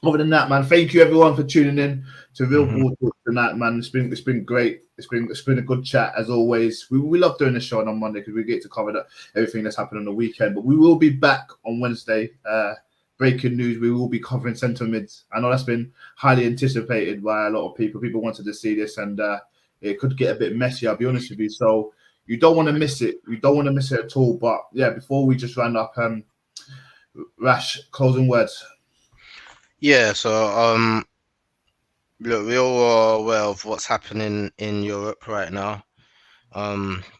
other than that, man, thank you everyone for tuning in to Real Ball Talk tonight, man. It's been great. It's been a good chat as always. We love doing this show on Monday because we get to cover everything that's happened on the weekend. But we will be back on Wednesday. Breaking news, we will be covering centre mids. I know that's been highly anticipated by a lot of people. People wanted to see this, and it could get a bit messy, I'll be honest with you. So you don't want to miss it. You don't want to miss it at all. But yeah, before we just round up, Rash, closing words. Yeah, so look, we all are aware of what's happening in Europe right now.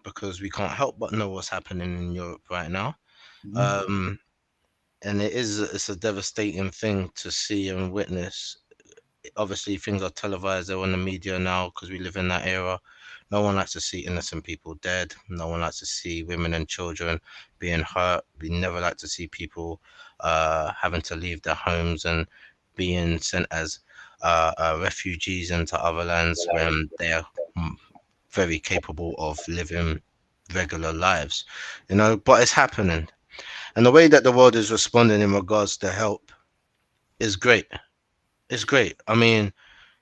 Because we can't help but know what's happening in Europe right now. And it's a devastating thing to see and witness. Obviously, things are televised. They're on the media now because we live in that era. No one likes to see innocent people dead. No one likes to see women and children being hurt. We never like to see people having to leave their homes and being sent as refugees into other lands when they are very capable of living regular lives. You know, but it's happening. And the way that the world is responding in regards to help is great. It's great. I mean,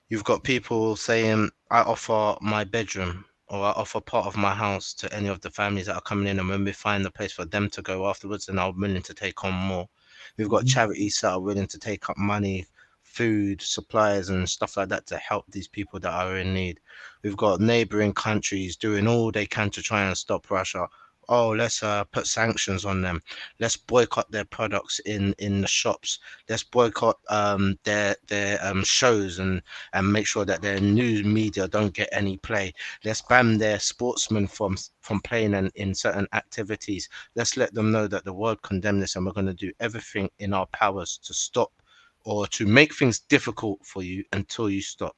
you've got people saying, I offer my bedroom or I offer part of my house to any of the families that are coming in. And when we find the place for them to go afterwards, then I'm willing to take on more. We've got charities that are willing to take up money, food, supplies and stuff like that to help these people that are in need. We've got neighboring countries doing all they can to try and stop Russia. Oh, let's put sanctions on them. Let's boycott their products in the shops. Let's boycott their shows and make sure that their news media don't get any play. Let's ban their sportsmen from playing in certain activities. Let's let them know that the world condemns this and we're going to do everything in our powers to stop or to make things difficult for you until you stop.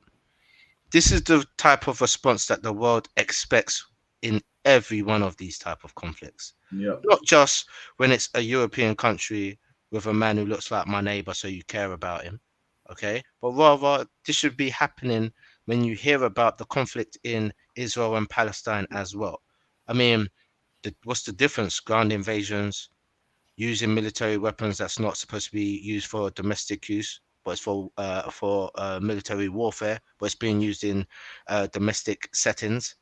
This is the type of response that the world expects in every one of these type of conflicts. Not just when it's a European country with a man who looks like my neighbor, so you care about him, okay? But rather, this should be happening when you hear about the conflict in Israel and Palestine as well. I mean, what's the difference? Ground invasions, using military weapons that's not supposed to be used for domestic use, but it's for military warfare, but it's being used in domestic settings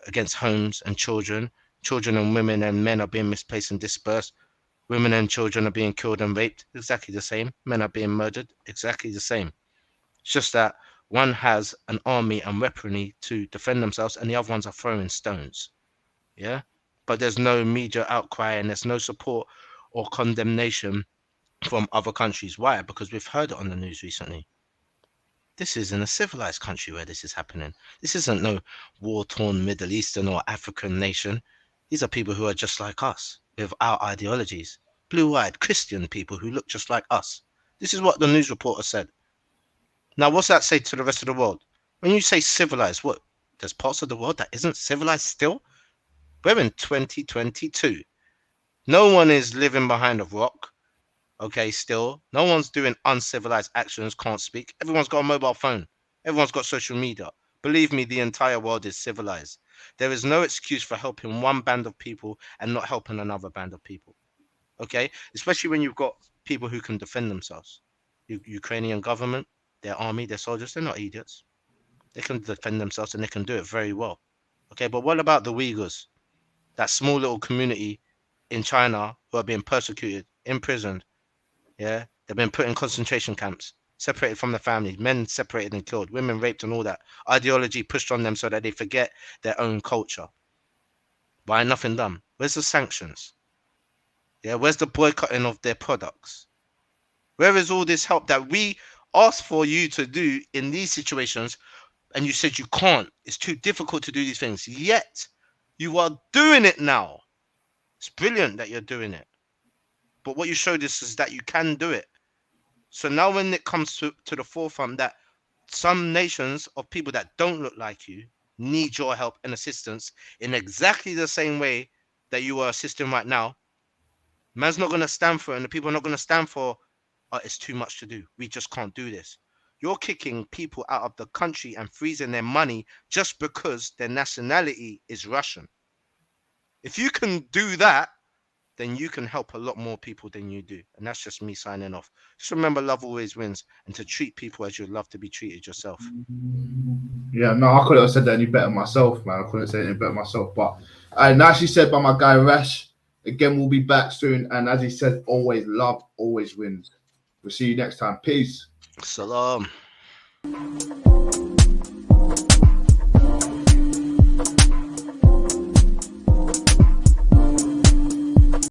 against homes and children. Children and women and men are being misplaced and dispersed. Women and children are being killed and raped. Exactly the same. Men are being murdered. Exactly the same. It's just that one has an army and weaponry to defend themselves and the other ones are throwing stones. Yeah? But there's no media outcry and there's no support or condemnation from other countries. Why? Because we've heard it on the news recently. This is in a civilized country where this is happening. This isn't no war-torn Middle Eastern or African nation. These are people who are just like us, with our ideologies. Blue-eyed Christian people who look just like us. This is what the news reporter said. Now, what's that say to the rest of the world? When you say civilized, what? There's parts of the world that isn't civilized still? We're in 2022. No one is living behind a rock. Okay, still. No one's doing uncivilized actions, can't speak. Everyone's got a mobile phone. Everyone's got social media. Believe me, the entire world is civilized. There is no excuse for helping one band of people and not helping another band of people. Okay? Especially when you've got people who can defend themselves. Ukrainian government, their army, their soldiers, they're not idiots. They can defend themselves and they can do it very well. Okay, but what about the Uyghurs? That small little community in China who are being persecuted, imprisoned. Yeah, they've been put in concentration camps, separated from their families, men separated and killed, women raped and all that. Ideology pushed on them so that they forget their own culture. Why nothing done? Where's the sanctions? Yeah, where's the boycotting of their products? Where is all this help that we asked for you to do in these situations and you said you can't? It's too difficult to do these things. Yet, you are doing it now. It's brilliant that you're doing it. But what you showed us is that you can do it. So now when it comes to the forefront that some nations of people that don't look like you need your help and assistance in exactly the same way that you are assisting right now, man's not going to stand for it and the people are not going to stand for, it's too much to do. We just can't do this. You're kicking people out of the country and freezing their money just because their nationality is Russian. If you can do that, then you can help a lot more people than you do. And that's just me signing off. Just remember, love always wins, and to treat people as you'd love to be treated yourself. Yeah, no, I couldn't have said that any better myself, man. I couldn't say it any better myself. But nicely said by my guy Rash. Again, we'll be back soon. And as he said, always love always wins. We'll see you next time. Peace. Salam.